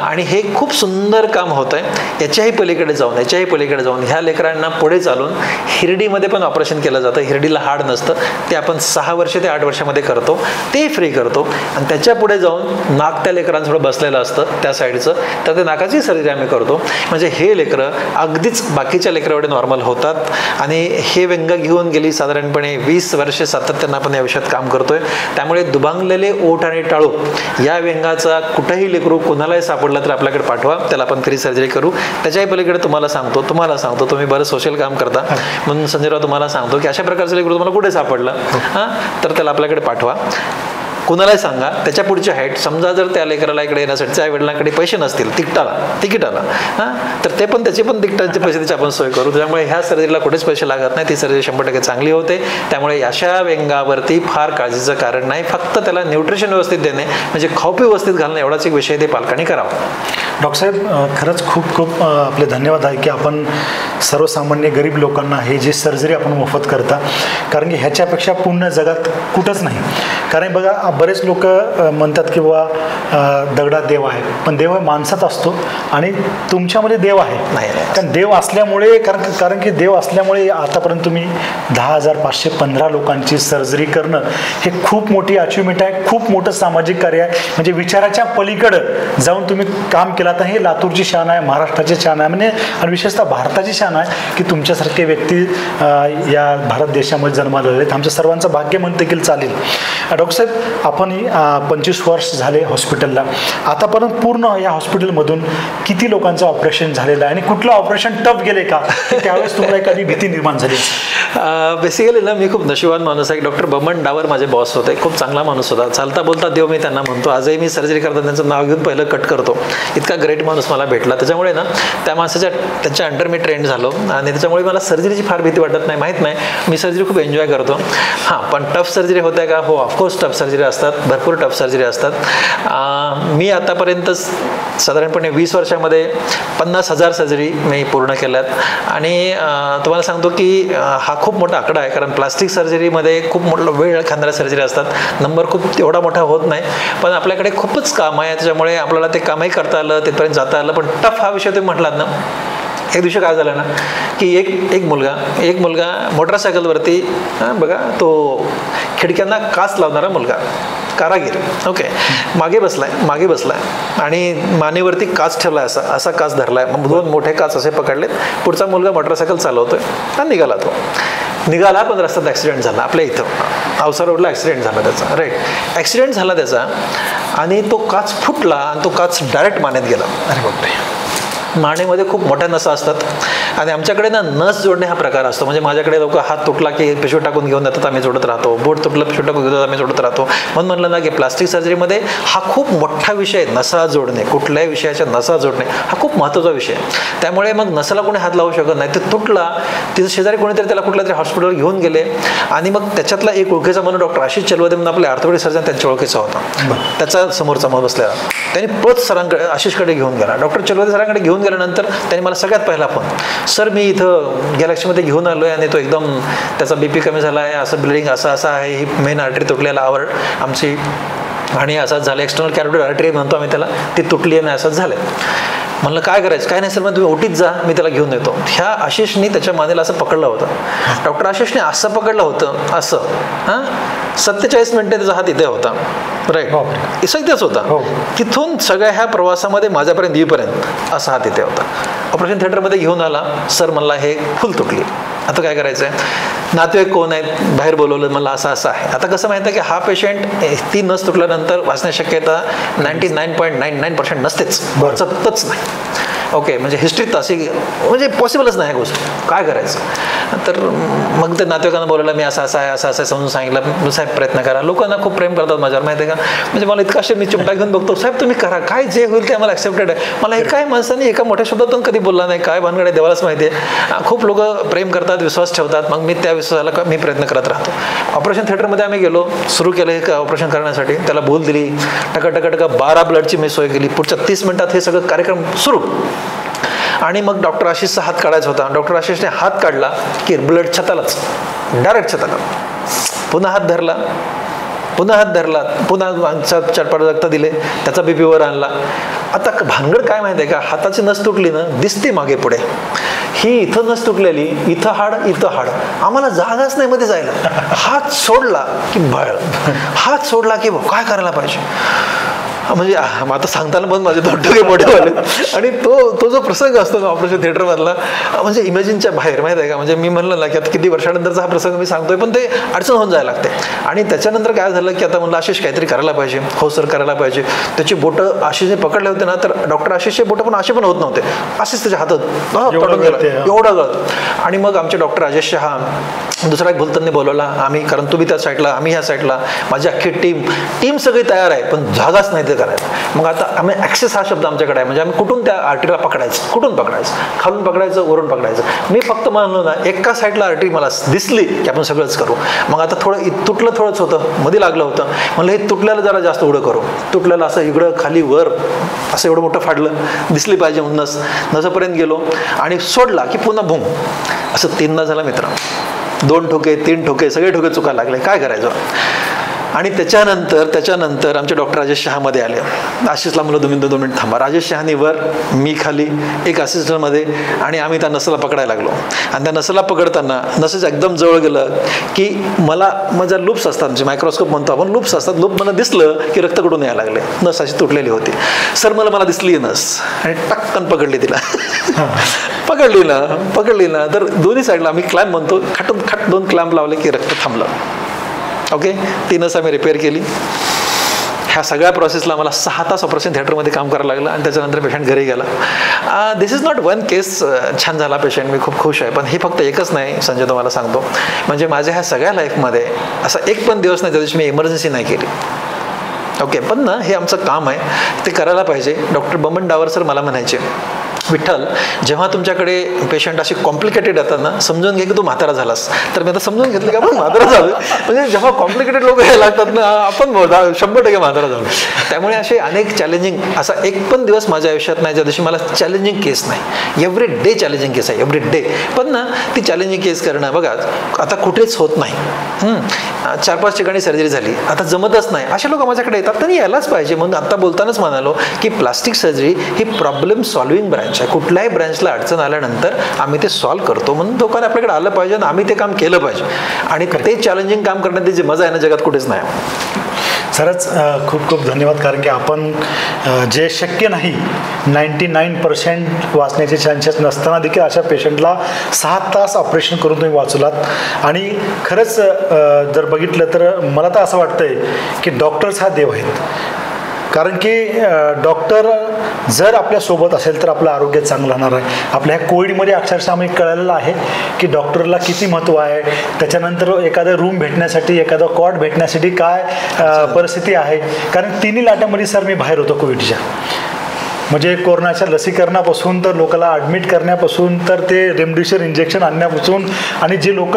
आणि हे खूप सुंदर काम होतं आहे. याच्याही पलीकडे जाऊन ह्या लेकरांना पुढे चालून हिरडीमध्ये पण ऑपरेशन केलं जातं. हिरडीला हाड नसतं, ते आपण 6 वर्ष ते 8 वर्षामध्ये करतो, ते फ्री करतो. आणि त्याच्या पुढे जाऊन नाक त्या लेकरांसोबत बसलेलं असतं त्या साईडचं, तर ते नाकाची सर्जरी आम्ही करतो. म्हणजे हे लेकरं अगदी बाकीच्या लेकरांकडे नॉर्मल होतात. आणि हे व्यंग घेऊन गेली साधारणपणे 20 वर्ष सातत्यानं आपण या विषयात काम करतोय. त्यामुळे दुभांगलेले ओठ आणि टाळू या व्यंगाचा कुठेही लेकरू कुणालाही सापडला तर आपल्याकडे पाठवा, त्याला आपण फ्री सर्जरी करू. त्याच्याही पलीकडे तुम्हाला सांगतो तुम्ही बरं सोशल काम करता म्हणून संजयराव तुम्हाला सांगतो की अशा प्रकारचं लेकरू तुम्हाला कुठे सापडलं तर त्याला आपल्याकडे पाठवा. कुणालाही सांगा त्याच्या पुढची हाईट, समजा जर त्या लेकराला इकडे येण्यासाठी त्या वडिलांकडे पैसे नसतील तिकिटाला हां, तर ते पण त्याचे पण तिकिटांचे पैसे त्याची आपण सोय करू. त्यामुळे ह्या सर्जरीला कुठेच पैसे लागत नाही. ती सर्जरी 100% चांगली होते. त्यामुळे अशा व्यंगावरती फार काळजीचं कारण नाही. फक्त त्याला न्यूट्रिशन व्यवस्थित देणे, म्हणजे खाऊ-पिऊ व्यवस्थित घालणं, एवढाच एक विषय ते पालकांनी करावा. डॉक्टर साहेब, खरंच खूप खूप आपले धन्यवाद आहे की आपण सर्वसामान्य गरीब लोकांना हे जी सर्जरी आपण मोफत करता, कारण की ह्याच्यापेक्षा पूर्ण जगात कुठंच नाही. कारण बघा, बरेच लोक म्हणतात की बाबा दगडात देव आहे, पण देव माणसात असतो आणि तुमच्यामध्ये देव आहे. कारण देव असल्यामुळे, कारण की देव असल्यामुळे आतापर्यंत तुम्ही 10,515 लोकांची सर्जरी करणं हे खूप मोठी अचिव्हमेंट आहे, खूप मोठं सामाजिक कार्य आहे. म्हणजे विचाराच्या पलीकडं जाऊन तुम्ही काम केलं. आता हे लातूरची शान आहे, महाराष्ट्राची शान आहे, म्हणजे आणि विशेषतः भारताची शान आहे की तुमच्यासारखे व्यक्ती या भारत देशामध्ये जन्माला आलेले आहेत. आमच्या सर्वांचं भाग्य म्हणता देखील चालेल. डॉक्टर साहेब, आपण 25 वर्ष झाले हॉस्पिटलला. आतापर्यंत पूर्ण या हॉस्पिटलमधून किती लोकांचं ऑपरेशन झालेलं आहे आणि कुठलं ऑपरेशन टफ गेले का, त्यावेळेस तुम्हाला एखादी भीती निर्माण झाली? बेसिकली ना, मी खूप नशिबान माणूस आहे. डॉक्टर बमन डावर माझे बॉस होते, खूप चांगला माणूस होता. चालता बोलता देव मी त्यांना म्हणतो. आजही मी सर्जरी करताना त्यांचं नाव घेऊन पहिलं कट करतो. इतका ग्रेट माणूस मला भेटला. त्याच्यामुळे ना त्या माणसाच्या त्यांच्या अंडर मी ट्रेंड झालो आणि त्याच्यामुळे मला सर्जरीची फार भीती वाटत नाही. माहीत नाही, मी सर्जरी खूप एन्जॉय करतो. हां, पण टफ सर्जरी होत्या का? हो, ऑफकोर्स टफ सर्जरी असतात, भरपूर टफ सर्जरी असतात. मी आतापर्यंत साधारणपणे 20 वर्षामध्ये 50,000 सर्जरी मी पूर्ण केल्यात. आणि तुम्हाला सांगतो की हा खूप मोठा आकडा आहे, कारण प्लास्टिक सर्जरीमध्ये खूप मोठा वेळ खाणाऱ्या सर्जरी असतात. नंबर खूप एवढा मोठा होत नाही, पण आपल्याकडे खूपच काम आहे. त्याच्यामुळे आपल्याला ते कामही करता आलं, तिथपर्यंत जाता आलं. पण टफ हा विषय तुम्ही म्हटलात ना, एक दिवशी काय झालं ना की एक मुलगा मोटरसायकलवरती, बघा, तो खिडक्यांना काच लावणारा मुलगा, कारागीर, ओके, मागे बसलाय आणि मानेवरती काच ठेवलाय, असा काच धरलाय. मग 2 मोठे काच असे पकडलेत. पुढचा मुलगा मोटरसायकल चालवतोय आणि निघाला पण रस्त्यात ॲक्सिडेंट झाला. आपल्या इथं औसा रोडला ॲक्सिडेंट झाला त्याचा, राईट, ॲक्सिडेंट झाला त्याचा. आणि तो काच फुटला आणि तो काच डायरेक्ट मानेत गेला. अरे बापरे. मानेमध्ये खूप मोठ्या नसा असतात आणि आमच्याकडे ना नस जोडणे हा प्रकार असतो. म्हणजे माझ्याकडे लोक हात तुटला की पिशवी टाकून घेऊन जातात, आम्ही जोडत राहतो. बोट तुटलं, पिशवी टाकून घेऊन आम्ही जोडत राहतो. म्हणून म्हणलं ना की प्लास्टिक सर्जरीमध्ये हा खूप मोठा विषय आहे. नसा जोडणे, कुठल्याही विषयाच्या नसा जोडणे हा खूप महत्त्वाचा विषय आहे. त्यामुळे मग नसाला कोणी हात लावू शकत नाही. ते तुटला, तिचं शेजारी कोणीतरी त्याला कुठल्या तरी हॉस्पिटलवर घेऊन गेले आणि मग त्याच्यातला एक ओळखीचा म्हणून डॉक्टर आशिष चलवदे म्हणून आपले ऑर्थोपेडिक सर्जन त्यांच्या ओळखीचा होता. त्याचा समोरचा मग बसलेला, त्यांनी पत सरांकडे, आशिषकडे घेऊन गेला. डॉक्टर चलवदे सरांकडे घेऊन गेल्यानंतर त्यांनी मला सगळ्यात पहिला फोन, सर मी इथं गॅलेक्सीमध्ये घेऊन आलो आहे आणि तो एकदम त्याचा BP कमी झाला आहे, असं ब्लिडिंग असं आहे, ही मेन आर्टरी तुटलेला आवड आमची आणि असंच झालं, एक्सटर्नल कॅरोटिड आर्टरी म्हणतो आम्ही त्याला, ती तुटली आहे आणि असंच झालं. म्हणलं काय करायचं? काय नाही सर, मग तुम्ही ओटीत जा, मी त्याला घेऊन येतो. ह्या आशिषनी त्याच्या मानेला असं पकडलं होतं. डॉक्टर आशिषने असं पकडलं होतं, असं, हां, 47 मिनिटे त्याचा हात इथे होता, राईट, इथेच होता. तिथून सगळ्या ह्या प्रवासामध्ये माझ्यापर्यंत येईपर्यंत असा हात इथे होता. ऑपरेशन थिएटरमध्ये घेऊन आला. सर म्हणला हे फुल तुटली, आता काय करायचं आहे? नातेवाईक कोण आहेत? बाहेर बोलवलं. मला असं आहे. आता कसं माहिती आहे की हा पेशंट ती नस तुटल्यानंतर वाचण्याची शक्यता 99.99% नसतेच, वाचतच नाही. ओके, म्हणजे हिस्ट्रीत अशी म्हणजे पॉसिबलच नाही गोष्ट. काय करायचं? तर मग ते नातेवाईकांना बोलायला मी असं आहे समजून सांगितलं. साहेब प्रयत्न करा. लोकांना खूप प्रेम करतात माझ्यावर, माहिती आहे का? म्हणजे मला इतका मी चिमटा घेऊन बघतो, साहेब तुम्ही करा, काय जे होईल ते आम्हाला ॲक्सेप्टेड आहे. मला हे काय माणसाने एका मोठ्या शब्दातून कधी बोलला नाही, काय भानगड आहे देवालाच माहिती आहे. खूप लोक प्रेम करतात, विश्वास ठेवतात, मग मी त्या विश्वासाला मी प्रयत्न करत राहतो. ऑपरेशन थिएटरमध्ये आम्ही गेलो, सुरू केलं हे ऑपरेशन करण्यासाठी. त्याला भूल दिली, टका 12 ब्लडची मी सोय केली. पुढच्या 30 मिनिटात हे सगळं कार्यक्रम सुरू. आणि मग डॉक्टर आशिषचा हात काढायचा होता. डॉक्टर आशिषने हात काढला की ब्लड छतालाच, डायरेक्ट छताला. पुन्हा हात धरला, पुन्हा 4-5 रक्त दिले, त्याचा BP वर आणला. आता भानगड काय माहिती आहे का? हाताची नस तुटली ना, दिसते मागे पुढे. ही इथं नस तुटलेली, इथं हाड, आम्हाला जागाच नाही मध्ये जायला. हात सोडला की भळ, हात सोडला की काय करायला पाहिजे? म्हणजे आता सांगताना पण माझे डोके मोठे झाले. आणि तो जो प्रसंग असतो ना ऑपरेशन थिएटरमधला, म्हणजे इमॅजिनच्या बाहेर, माहीत आहे का. म्हणजे मी म्हणलं ना की आता किती वर्षानंतरचा हा प्रसंग मी सांगतोय, पण ते अडचण होऊन जायला लागते. आणि त्याच्यानंतर काय झालं की आता म्हणलं आशिष काहीतरी करायला पाहिजे. हो सर करायला पाहिजे. त्याची बोटं आशिषने पकडले होते ना, तर डॉक्टर आशिषचे बोटं पण असे पण होत नव्हते, असेच त्याच्या हातात तोडून गेलं एवढा गळत. आणि मग आमचे डॉक्टर राजेश शहा, दुसरा एक भुलतनने बोलवला आम्ही, कारण तुम्ही त्या साईडला आम्ही ह्या साईडला, माझी अख्खी टीम सगळी तयार आहे, पण जागाच नाही ते करायचं. मग आता आम्ही ॲक्सेस हा शब्द आमच्याकडे आहे, म्हणजे आम्ही कुठून त्या आर्टरीला पकडायचं, कुठून पकडायचं, खालून पकडायचं, वरून पकडायचं. मी फक्त म्हणलो ना एका साईडला आर्टरी मला दिसली की आपण सगळंच करू. मग आता थोडं तुटलं थोडंच होतं, मध्ये लागलं होतं, म्हणलं हे तुटल्याला जरा जास्त उडं करू. तुटल्याला असं इकडं खाली वर असं एवढं मोठं फाडलं, दिसली पाहिजे म्हणून नसपर्यंत गेलो आणि सोडला की पुन्हा भूम. असं 3दा झालं मित्र. 2 ठोके 3 ठोके सगळे ठोके चुकायला लागले, काय करायचं. आणि त्याच्यानंतर आमचे डॉक्टर राजेश शहामध्ये आले. आशिषला म्हणलं 2 मिनिट थांबा. राजेश शहानी वर, मी खाली, एक असिस्टंटमध्ये, आणि आम्ही त्या नसला पकडायला लागलो. आणि त्या नसला पकडताना नसेच एकदम जवळ गेलं की मला माझ्या लूप्स असतात, म्हणजे मायक्रोस्कोप म्हणतो आपण, लूप्स असतात. लूप मला दिसलं की रक्त कुठून यायला लागले, नस अशी तुटलेली होती. सर मला दिसली नस आणि टक्कन पकडली तिला. पकडली ना तर दोन्ही साईडला आम्ही क्लॅम्प म्हणतो, खट 2 क्लॅम्प लावले की रक्त थांबलं. ओके, 3 नस आम्ही रिपेअर केली. ह्या सगळ्या प्रोसेसला मला 6 तास ऑपरेशन थिएटरमध्ये काम करायला लागलं आणि त्याच्यानंतर पेशंट घरी गेला. दिस इज नॉट वन केस. छान झाला पेशंट, मी खूप खुश आहे. पण हे फक्त एकच नाही संजय, तुम्हाला सांगतो, म्हणजे माझ्या ह्या सगळ्या लाईफमध्ये असा एक पण दिवस नाही त्या दिवशी मी इमर्जन्सी नाही केली. ओके, पण ना हे आमचं काम आहे, ते करायला पाहिजे. डॉक्टर बमन डावर सर मला म्हणायचे, विठ्ठल, जेव्हा तुमच्याकडे पेशंट अशी कॉम्प्लिकेटेड येतात ना, समजून घे की तू म्हातारा झालास. तर मी आता समजून घेतलं की आपण म्हातारा झालो. म्हणजे जेव्हा कॉम्प्लिकेटेड लोक यायला लागतात ना, आपण 100% म्हातारा झालो. त्यामुळे असे अनेक चॅलेंजिंग, असा एक पण दिवस माझ्या आयुष्यात नाही ज्या दिवशी मला चॅलेंजिंग केस नाही. एव्हरी डे चॅलेंजिंग केस आहे, एव्हरी डे. पण ना ती चॅलेंजिंग केस करणं बघा आता कुठेच होत नाही. 4-5 ठिकाणी सर्जरी झाली, आता जमतच नाही, असे लोक माझ्याकडे येतात. त्यांनी यायलाच पाहिजे. म्हणून आता बोलतानाच म्हणालो की प्लास्टिक सर्जरी ही प्रॉब्लेम सॉल्विंग ब्रांच. कुठल्याही ब्रँचला अडचण आल्यानंतर आम्ही ते सॉल्व्ह करतो. म्हणून लोकांना आपल्याकडे आलं पाहिजे आणि आम्ही ते काम केलं पाहिजे. आणि ते चॅलेंजिंग काम करण्याची जी मजा आहे ना, जगात कुठेच नाही. सरच खूप खूप धन्यवाद. कारण की आपण जे शक्य नाही 99% वाचण्याचे चान्सेस नसताना देखील अशा पेशंटला 6 तास ऑपरेशन करून तुम्ही वाचवलात. आणि खरंच जर बघितलं तर मला तर असं वाटतंय की डॉक्टर्स हा देव आहेत. कारण की डॉक्टर जर आपल्यासोबत असेल तर आपलं आरोग्य चांगलं राहणार आहे. आपल्या ह्या कोविडमध्ये अक्षरशः आम्ही कळलेलं आहे की डॉक्टरला किती महत्त्व आहे. त्याच्यानंतर एखादा रूम भेटण्यासाठी, एखादा कॉट भेटण्यासाठी काय परिस्थिती आहे. कारण 3 लाटांमध्ये सर मी बाहेर होतो कोविडच्या. म्हणजे कोरोनाच्या लसीकरणापासून तर लोकांना ॲडमिट करण्यापासून तर ते रेमडेसिवीर इंजेक्शन आणण्यापासून आणि जे लोक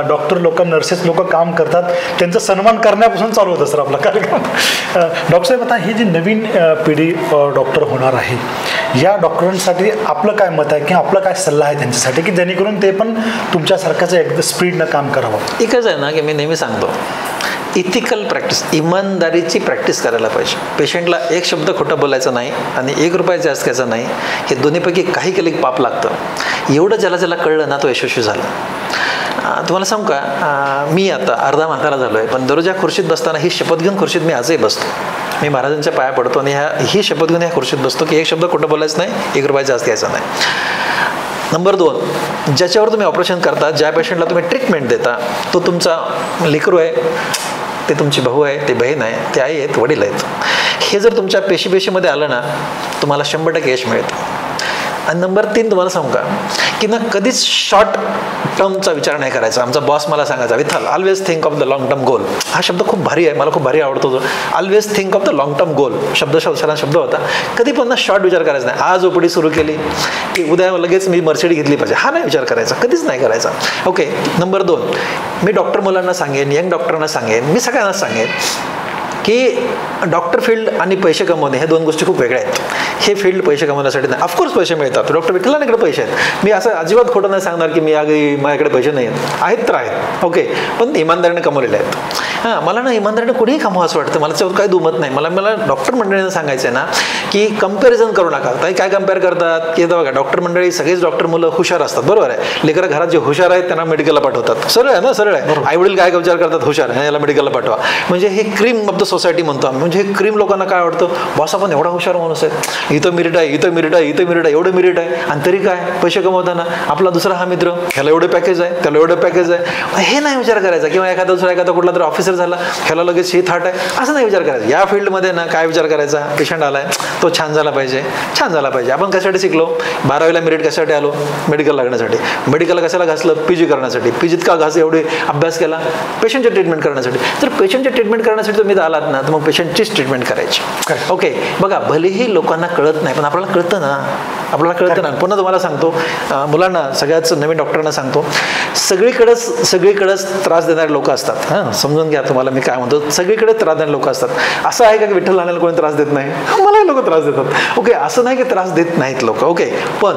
डॉक्टर लोक, नर्सेस लोक काम करतात त्यांचा सन्मान करण्यापासून चालू होतं सर आपला कार्यक्रम. डॉक्टर साहेब, आता ही जी नवीन पिढी डॉक्टर होणार आहे, या डॉक्टरांसाठी आपलं काय मत आहे किंवा आपला काय सल्ला आहे त्यांच्यासाठी की जेणेकरून ते पण तुमच्यासारखंच एकदम स्पीडनं काम करावं? एकच आहे ना की मी नेहमी सांगतो, इथिकल प्रॅक्टिस, इमानदारीची प्रॅक्टिस करायला पाहिजे. पेशंटला एक शब्द खोटं बोलायचं नाही आणि 1 रुपया जास्त घ्यायचा नाही. हे दोन्हीपैकी काही केलं की पाप लागतं. एवढं ज्याला कळलं ना तो यशस्वी झाला. तुम्हाला सांगू का, मी आता अर्धा म्हातारा झालो आहे, पण दररोज या खुर्शीत बसताना ही शपथ घेऊन खुर्शीत मी आजही बसतो. मी महाराजांच्या पाया पडतो आणि ही शपथ घेऊन ह्या खुर्शीत बसतो की एक शब्द खोटं बोलायचं नाही, 1 रुपया जास्त घ्यायचा नाही. नंबर 2, ज्याच्यावर तुम्ही ऑपरेशन करता, ज्या पेशंटला तुम्ही ट्रीटमेंट देता, तो तुमचा लेकरू आहे, ते तुमची भाऊ आहे, ते बहीण आहे, ते आई आहेत, वडील आहेत. हे जर तुमच्या पेशीमध्ये आलं ना, तुम्हाला 100% यश मिळतं. आणि नंबर 3 तुम्हाला सांगू का की ना, कधीच शॉर्ट टर्मचा विचार नाही करायचा. आमचा बॉस मला सांगायचा, Vitthal always think of the long term goal. हा शब्द खूप भारी आहे, मला खूप भारी आवडतो तो. Always think of the long term goal शब्द होता. कधी पण ना शॉर्ट विचार करायचा नाही. आज ओपीडी सुरू केली की उद्या लगेच मी मर्सिडी घेतली पाहिजे, हा नाही विचार करायचा, कधीच नाही करायचा. ओके. नंबर 2, मी डॉक्टर मुलांना सांगेन, यंग डॉक्टरांना सांगेन, मी सगळ्यांनाच सांगेन की डॉक्टर फील्ड आणि पैसे कमवणे हे 2 गोष्टी खूप वेगळ्या आहेत. हे फील्ड पैसे कमवण्यासाठी नाही. ऑफकोर्स पैसे मिळतात, डॉक्टर विठ्ठलांकडे पैसे आहेत. मी असं अजिबात खोटं नाही सांगणार की मी आधी माझ्याकडे पैसे नाही आहेत तर आहेत. ओके, पण इमानदारीने कमवलेले आहेत. हां, मला ना इमानदारीने कुणीही कमवा असं वाटतं. मला त्याच्यावर काही दुमत नाही. मला डॉक्टर मंडळींना सांगायचं आहे ना की कंपॅरिझन करू नका. ताई काय कम्पेअर करतात की बघा, डॉक्टर मंडळी सगळीच डॉक्टर मुलं हुशार असतात, बरोबर आहे. लेकरं घरात जे हुशार आहेत त्यांना मेडिकलला पाठवतात. सरळ आहे ना, सरळ आहे. आई वडील काय विचार करतात, हुशार आहे याला मेडिकलला पाठवा. म्हणजे हे क्रीम ऑफ द सोसायटी म्हणतो आम्ही. म्हणजे हे क्रीम लोकांना काय वाटतं, बॉस आपण एवढा हुशार माणूस आहे, इथं मेरिट आहे, इथं मेरिट आहे, इथं मेरिट आहे, एवढं मेरिट आहे, आणि तरी काय पैसे कमवताना आपला दुसरा हा मित्र, ह्याला एवढं पॅकेज आहे, त्याला एवढं पॅकेज आहे, हे नाही विचार करायचा. किंवा एखादा कुठला तरी ऑफिसर झाला, ह्याला लगेच हे थाट आहे, असं नाही विचार करायचा. या फील्डमध्ये ना काय विचार करायचा, पेशंट आलाय, तो छान झाला पाहिजे, छान झाला पाहिजे. आपण कशासाठी शिकलो, 12वीला मेरिट कशासाठी आलो, मेडिकल लागण्यासाठी. मेडिकल कशाला घासलं, PG करण्यासाठी. PGत का घास एवढे अभ्यास केला, पेशंटचे ट्रीटमेंट करण्यासाठी. जर पेशंटचे ट्रीटमेंट करण्यासाठी तुम्ही आलात ना, तर मग पेशंटचीच ट्रीटमेंट करायची. ओके, बघा, भलेही लोकांना कळत नाही, पण आपल्याला कळतं ना, आपल्याला कळतं ना. पुन्हा तुम्हाला सांगतो, मुलांना, सगळ्याच नवीन डॉक्टरांना सांगतो, सगळीकडेच त्रास देणारे लोक असतात. हां, समजून घ्या तुम्हाला मी काय म्हणतो. सगळीकडे त्रास देणारे लोक असतात. असं आहे का की विठ्ठल राणाला कोणी त्रास देत नाही? मलाही लोक त्रास देतात. ओके, असं नाही की त्रास देत नाहीत लोक. ओके, पण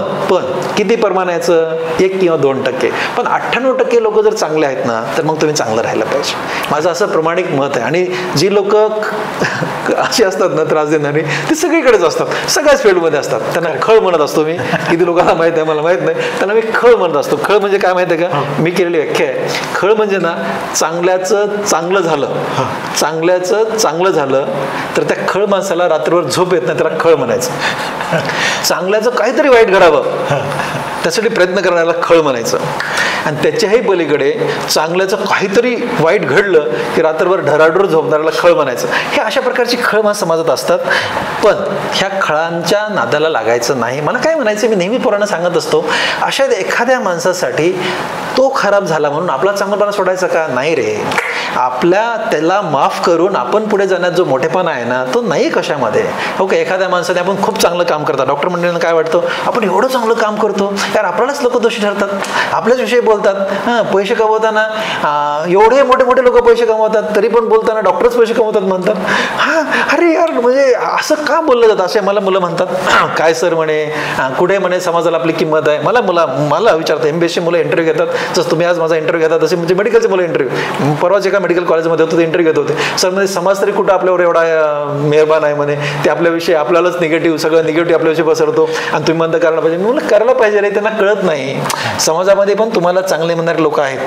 किती प्रमाणाचं, 1 किंवा 2%. पण 98% लोक जर चांगले आहेत ना, तर मग तुम्ही चांगलं राहायला पाहिजे. माझं असं प्रामाणिक मत आहे. आणि जी लोक अशी असतात ना त्रास देणारी, ती सगळीकडेच असतात, सगळ्याच फील्डमध्ये असतात. त्यांना खळ म्हणत असतो मी. किती लोकांना माहित आहे मला माहित नाही, त्यांना मी खळ म्हणत असतो. खळ म्हणजे काय माहिती आहे का, मी केलेली व्याख्या आहे. खळ म्हणजे ना, चांगल्याचं चांगलं झालं तर त्या खळ माणसाला रात्रभर झोप येत नाही, त्याला खळ म्हणायचं. चांगल्याचं काहीतरी वाईट घडावं त्यासाठी प्रयत्न करण्याला खळ म्हणायचं. आणि त्याच्याही पलीकडे चांगल्याचं काहीतरी वाईट घडलं की रात्रभर ढराढोर झोपणाऱ्याला खळ म्हणायचं. हे अशा प्रकारची खळ माणसं समाजात असतात. पण ह्या खळांच्या नादाला लागायचं नाही. मला काय म्हणायचं, मी नेहमी पोरांना सांगत असतो, अशा एखाद्या माणसासाठी तो खराब झाला म्हणून आपला चांगलपणा सोडायचा का? नाही रे. त्याला माफ करून आपण पुढे जाण्यात जो मोठेपणा आहे ना, तो नाही कशामध्ये. ओके, एखाद्या माणसाने आपण खूप चांगलं काम करतात, डॉक्टर मंडळींना काय वाटतं, आपण एवढं चांगलं काम करतो यार, आपल्यालाच लोक दोषी ठरतात, आपल्याच विषयी बोलतात. हां, पैसे कमवताना एवढे मोठे लोक पैसे कमवतात, तरी पण बोलताना डॉक्टरच पैसे कमवतात म्हणतात. हां, अरे यार, म्हणजे असं का बोललं जातं, असे मला मुलं म्हणतात. काय सर म्हणे, कुठे म्हणे समाजाला आपली किंमत आहे. मला विचारतं, MBSC मुलं इंटरव्ह्यू घेतात, जसं तुम्ही आज माझा इंटरव्ह्यू घेतात, तसे म्हणजे मेडिकलचे मुलं इंटरव्ह्यू. परवाच एका मेडिकल कॉलेजमध्ये होतं, ते इंटरव्ह्यू घेत होते. सर म्हणजे समाज तरी कुठं आपल्यावर एवढा मेहरबान आहे म्हणे, ते आपल्याविषयी आपल्यालाच सगळं निगेटिव्ह आपल्याविषयी पसरतो, आणि तुम्ही म्हणता करायला पाहिजे. मी म्हणलं करायला पाहिजे रे, त्यांना कळत नाही. समाजामध्ये पण तुम्हाला चांगले म्हणणारे लोक आहेत.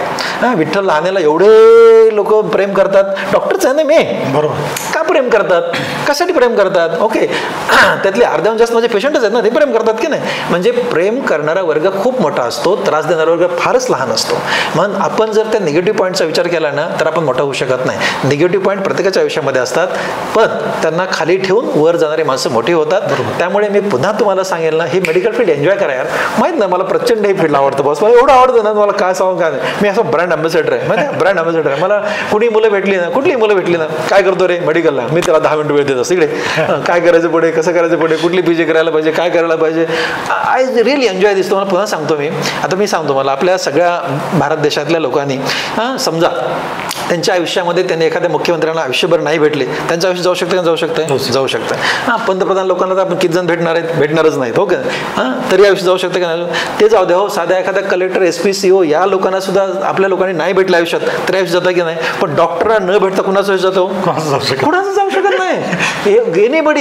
हां, विठ्ठल लहानेला एवढे लोक प्रेम करतात, डॉक्टरच आहे ना मी, बरोबर. का प्रेम करतात, कशासाठी प्रेम करतात? ओके, त्यातले अर्ध्याहून जास्त माझे पेशंटच आहेत ना, ते प्रेम करतात की नाही. म्हणजे प्रेम करणारा वर्ग खूप मोठा असतो, त्रास देणारा वर्ग फारच लहान असतो. म्हणून आपण जर त्या निगेटिव्ह पॉईंटचा विचार केला ना, तर आपण मोठा होऊ शकत नाही. निगेटिव्ह पॉईंट प्रत्येकाच्या आयुष्यामध्ये असतात, पण त्यांना खाली ठेवून वर जाणारी माणसं मोठी होतात. त्यामुळे मी पुन्हा तुम्हाला सांगेल ना, ही मेडिकल फील्ड एन्जॉय करा यार. माहित ना, मला प्रचंड हे फील्ड आवडतं बॉस, मला एवढं आवडतं ना, मला काय सांगू काय नाही. मी असं ब्रँड अँबॅसेडर आहे, माहिती आहे, ब्रँड अँबॅसेडर आहे. मला कुठली मुलं भेटली ना, काय करतो रे मेडिकलला, मी त्याला 10 मिनिटं वेळ देत असतो. इकडे काय करायचं पुढे, कसं करायचं पुढे, कुठली PG करायला पाहिजे, काय करायला पाहिजे. आय रिअली एन्जॉय दिसतो. मला पुन्हा सांगतो मी, आता मी सांगतो, मला आपल्या सगळ्या भारत देशातल्या लोकांनी, समजा त्यांच्या आयुष्यामध्ये त्यांनी एखाद्या मुख्यमंत्र्यांना आयुष्यभर नाही भेटले, त्यांचं आयुष्य जाऊ शकतं, जाऊ शकतं. हां, पंतप्रधान लोकांना तर आपण किती जण भेटणारच नाहीत, हो का. हां, तरी आयुष्य जाऊ शकतं का नाही, ते जाऊ दे. हो, साध्या एखाद्या कलेक्टर, SP, CO या लोकांना सुद्धा आपल्या लोकांनी नाही भेटलं आयुष्यात, तरी आयुष्य जातं की नाही. पण डॉक्टरांना न भेटता कुणाचं आयुष्य जातो, कुणाचं जाऊ शकत नाही.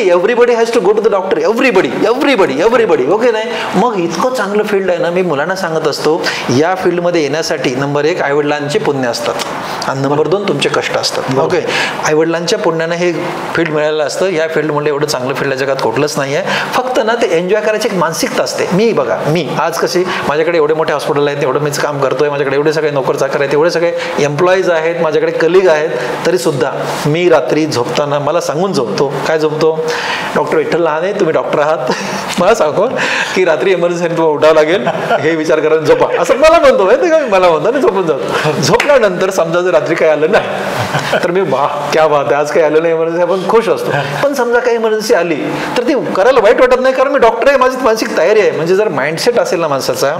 Everybody has to go to the doctor, everybody. Okay नाही. मग इतकं चांगलं फील्ड आहे ना, मी मुलांना सांगत असतो, या फील्डमध्ये येण्यासाठी नंबर 1 आईवडिलांचे पुण्य असतात, आणि नंबर 2 तुमचे कष्ट असतात. ओके, आईवडिलांच्या पुण्याने हे फील्ड मिळालेलं असतं. या फील्डमध्ये एवढं चांगलं फील्ड जगात कुठलंच नाही आहे. फक्त ना, ते एन्जॉय करायची एक मानसिकता असते. मी आज कशी, माझ्याकडे एवढे मोठे हॉस्पिटल आहेत, एवढं मीच काम करतोय, माझ्याकडे एवढे सगळे नोकर चाकर आहेत, एवढे सगळे एम्प्लॉईज आहेत, माझ्याकडे कलिग आहेत, तरी सुद्धा मी रात्री झोपताना मला सांगून झोपतो. काय झोपतो, डॉक्टर विठ्ठल लहाने, तुम्ही डॉक्टर आहात, मला सांगतो की रात्री इमर्जन्सी तुम्हाला उठावं लागेल, हे विचार करून झोपा, असं मला म्हणतो. मला म्हणतो आणि झोपून जातो. झोपल्यानंतर समजा जर रात्री काय आलं नाही, तर मी क्या बात आहे, आज काही आलं नाही इमर्जन्सी, आपण खुश असतो. पण समजा काही इमर्जन्सी आली तर ती करायला वाईट वाटत नाही, कारण मी डॉक्टर आहे, माझी मानसिक तयारी आहे. म्हणजे जर माइंडसेट असेल ना माणसाचा,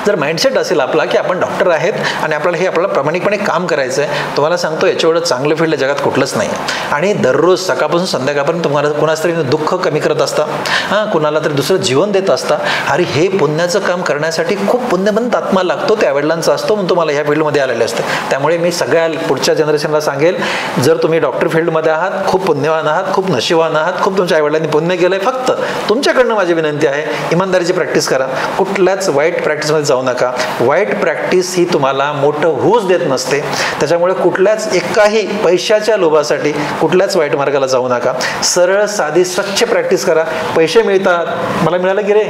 जर माइंडसेट असेल आपला की आपण डॉक्टर आहेत आणि आपल्याला प्रामाणिकपणे काम करायचं आहे, तुम्हाला सांगतो याच्या एवढं चांगलं फील्ड जगात कुठलंच नाही. आणि दररोज सकाळपासून संध्याकाळपर्यंत तुम्हाला कुणाच तरी दुःख कमी करत असता, हां, कुणाला तरी दुसरं जीवन देत असता. अरे हे पुण्याचं काम करण्यासाठी खूप पुण्यवंत आत्मा लागतो, त्या वडिलांचा असतो, म्हणून तुम्हाला ह्या फील्डमध्ये आलेले असते. त्यामुळे मी सगळ्या पुढच्या जनरेशनला सांगेल, जर तुम्ही डॉक्टर फील्डमध्ये आहात, खूप पुण्यवान आहात, खूप नशिबान आहात, खूप तुमच्या आईवडिलांनी पुण्य केलंय. फक्त तुमच्याकडनं माझी विनंती आहे, इमानदारीची प्रॅक्टिस करा, कुठल्याच वाईट प्रॅक्टिसमध्ये जाऊ नका. वाईट प्रॅक्टिस ही तुम्हाला मोठं होऊच देत नसते. त्याच्यामुळे कुठल्याच एकाही पैशाच्या लोभासाठी कुठल्याच वाईट मार्गाला जाऊ नका. सरळ साधी स्वच्छ प्रॅक्टिस करा. पैसे मिळतात. मला मिळालं की रे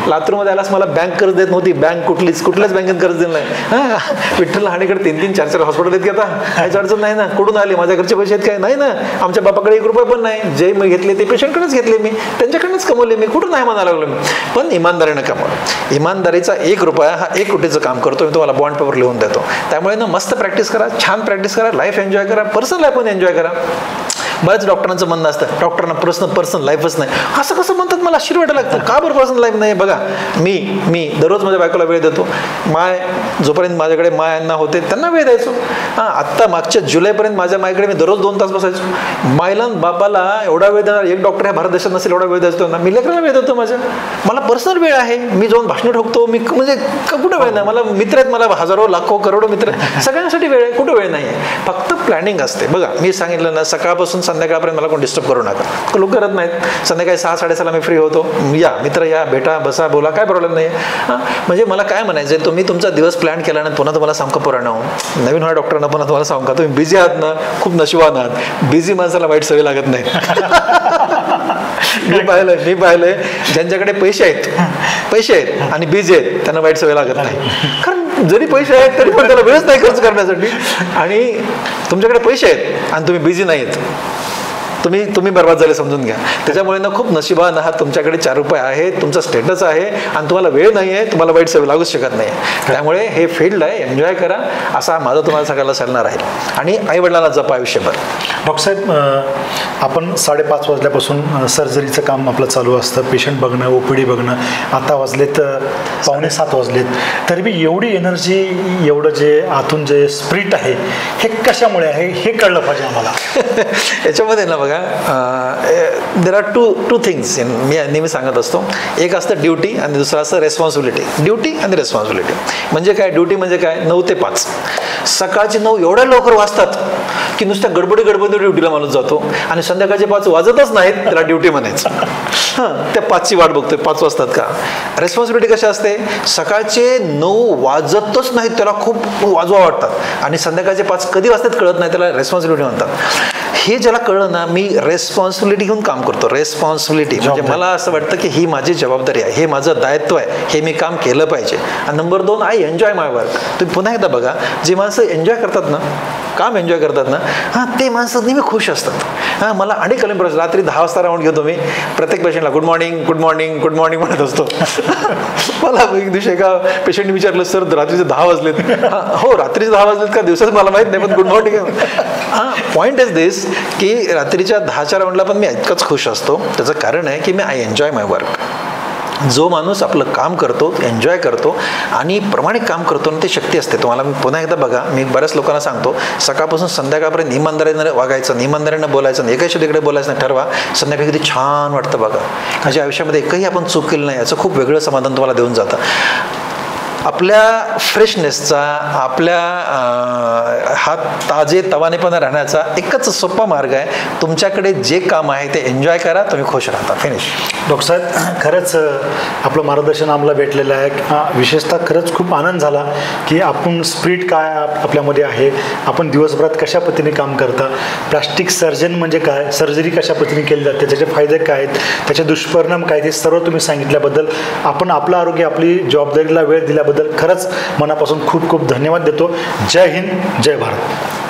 लातूरमध्ये आलास मला बँक कर्ज देत नव्हती. बँक कुठल्याच बँकेत कर्ज दिलं नाही. हां, विठ्ठल हाणेकडे 3-3, 4-4 हॉस्पिटल आहेत की आता काहीच अडचण नाही ना. कुठून आले? माझ्या घरचे पैसे आहेत काय? नाही ना. आमच्या बापाकडे 1 रुपया पण नाही. जे मी घेतले ते पेशंटकडेच घेतले, मी त्यांच्याकडेच कमवले. मी कुठून नाही म्हणायला लागलो मी. पण इमानदारीनं कमवलं. इमानदारीचा 1 रुपया हा 1 कोटीचं काम करतो. मी तुम्हाला बॉन्ड पेपर लिहून देतो. त्यामुळे ना मस्त प्रॅक्टिस करा, छान प्रॅक्टिस करा, लाईफ एन्जॉय करा, पर्सनल लाईफ पण एन्जॉय करा. बऱ्याच डॉक्टरांचं म्हणणं असतं डॉक्टरांना पर्सनल लाईफच नाही. असं कसं म्हणतात? मला आश्चर्य वाटायला लागतं. का बरं पर्सनल लाईफ नाही? बघा, मी दररोज माझ्या बायकोला वेळ देतो. जोपर्यंत माझ्याकडे यांना होते त्यांना वेळ द्यायचो. हां, आत्ता मागच्या जुलैपर्यंत माझ्या मायकडे मी दररोज 2 तास बसायचो. मायला बापाला एवढा वेळ देणार एक डॉक्टर ह्या भारत देशात नसेल एवढा वेळ द्यायचो ना. मी लेकराला वेळ देतो. मला पर्सनल वेळ आहे. मी जाऊन भाषण ठोकतो. मी म्हणजे कुठं वेळ नाही. मला मित्र आहेत, मला हजारो लाखो करोडो मित्र आहेत. सगळ्यांसाठी वेळ आहे, कुठं वेळ नाही आहे. फक्त प्लॅनिंग असते. बघा, मी सांगितलं ना, सकाळपासून संध्याकाळपर्यंत मला कोण डिस्टर्ब करू नका. लोक करत नाहीत. संध्याकाळी 6-6:30 मी फ्री होतो. या मित्र, या भेटा, बसा, बोला, काय प्रॉब्लेम नाही. हां, म्हणजे मला काय म्हणायचं, तुम्ही तुमचा दिवस प्लॅन केल्यानंतर पुन्हा तुम्हाला सांगू पुराणं नवीन होणार डॉक्टरांना पुन्हा तुम्हाला सांगू का, तुम्ही बिझी आहात ना, खूप नशिबान आहात. बिझी माणसाला वाईट सवय लागत नाही. मी पाहिलंय ज्यांच्याकडे पैसे आहेत आणि बिझी आहेत त्यांना वाईट सवय लागत नाही. कारण जरी पैसे आहेत तरी पण त्याला वेळच नाही खर्च करण्यासाठी. आणि तुमच्याकडे पैसे आहेत आणि तुम्ही बिझी नाही आहेत, तुम्ही बर्बाद झाले समजून घ्या. त्याच्यामुळे ना खूप नशिबान आहात. तुमच्याकडे 4 रुपये आहेत, तुमचा स्टेटस आहे आणि तुम्हाला वेळ नाही आहे. तुम्हाला वाईट सवय लागूच शकत नाही. त्यामुळे हे फील्ड आहे, एन्जॉय करा, असा माझा तुम्हाला सगळ्याला सल्ला राहील. आणि आईवडिलांना जपा आयुष्यभर. डॉक्टर साहेब, आपण 5:30 वाजल्यापासून सर्जरीचं काम आपलं चालू असतं. पेशंट बघणं, OPD बघणं. आता वाजलेत 6:45 वाजलेत, तरी बी एवढी एनर्जी, एवढं जे आतून जे स्पिरिट आहे हे कशामुळे आहे हे कळलं पाहिजे आम्हाला. याच्यामध्ये ना बघा, देर आर टू थिंग्स मी नेहमी सांगत असतो. एक असतं ड्युटी आणि दुसरं असतं रेस्पॉन्सिबिलिटी. ड्युटी आणि रेस्पॉन्सिबिलिटी म्हणजे काय? ड्युटी म्हणजे काय? 9 ते 5. सकाळचे 9 एवढ्या लवकर वाजतात की नुसत्या गडबडी ड्युटीला माणूस जातो आणि संध्याकाळचे 5 वाजतच नाहीत त्याला ड्युटी म्हणायचं. हां, त्या 5ची वाट बघतोय, 5 वाजतात का. रेस्पॉन्सिबिलिटी कशी असते? सकाळचे 9 वाजतच नाहीत, त्याला खूप वाजवा वाटतात आणि संध्याकाळचे 5 कधी वाजतात कळत नाही, त्याला रेस्पॉन्सिबिलिटी म्हणतात. हे ज्याला कळलं ना, मी रेस्पॉन्सिबिलिटी घेऊन काम करतो. रेस्पॉन्सिबिलिटी म्हणजे मला असं वाटतं की ही माझी जबाबदारी आहे, हे माझं दायित्व आहे, हे मी काम केलं पाहिजे. आणि number 2, I enjoy my work. तुम्ही पुन्हा एकदा बघा, जी माणसं एन्जॉय करतात ना, काम एन्जॉय करतात ना, हां, ते माणसं नेहमी खुश असतात. हां, मला अनेक कलिंग रात्री 10 वाजता राऊंड घेतो मी. प्रत्येक पेशंटला गुड मॉर्निंग म्हणत असतो. मला एक दिवशी एका पेशंटने विचारलं, सर रात्रीचे 10 वाजलेत. हो, रात्रीचे 10 वाजलेत का दिवसात मला माहीत नाही, पण गुड मॉर्निंग. हां, पॉईंट इज दिस की रात्रीच्या 10च्या राऊंडला पण मी इतकंच खुश असतो. त्याचं कारण आहे की मी आय एन्जॉय माय वर्क. जो माणूस आपलं काम करतो, एन्जॉय करतो आणि प्रामाणिक काम करतो ना, ते शक्ती असते. तुम्हाला मी पुन्हा एकदा बघा, मी बऱ्याच लोकांना सांगतो, सकाळपासून संध्याकाळपर्यंत इमानदारीनं वागायचं, इमानदारीनं बोलायचं, एका शब्दाकडे बोलायचं नाही, ठरवा. संध्याकाळी किती छान वाटतं बघा. माझ्या आयुष्यामध्ये एकही आपण चूक केली नाही याचं खूप वेगळं समाधान तुम्हाला देऊन जातं. आपल्या फ्रेशनेसचा, आपल्या हा ताजे तवानेपणा राहण्याचा एकच सोपा मार्ग आहे. तुमच्याकडे जे काम आहे ते एन्जॉय करा, तुम्ही खुश राहता. फिनिश. डॉक्टर साहेब, खरंच आपलं मार्गदर्शन आम्हाला भेटलेलं आहे. विशेषतः खरंच खूप आनंद झाला की आपण स्पिरिट काय आपल्यामध्ये आहे, आपण दिवसभरात कशा पद्धतीने काम करता, प्लास्टिक सर्जन म्हणजे काय, सर्जरी कशा पद्धतीने केली जाते, त्याचे फायदे काय आहेत, त्याचे दुष्परिणाम काय, ते सर्व तुम्ही सांगितल्याबद्दल, आपण आपलं आरोग्य, आपली जबाबदारीला वेळ दिल्याबद्दल खरंच मनापासून खूप खूप धन्यवाद देतो. जय हिंद, जय भारत.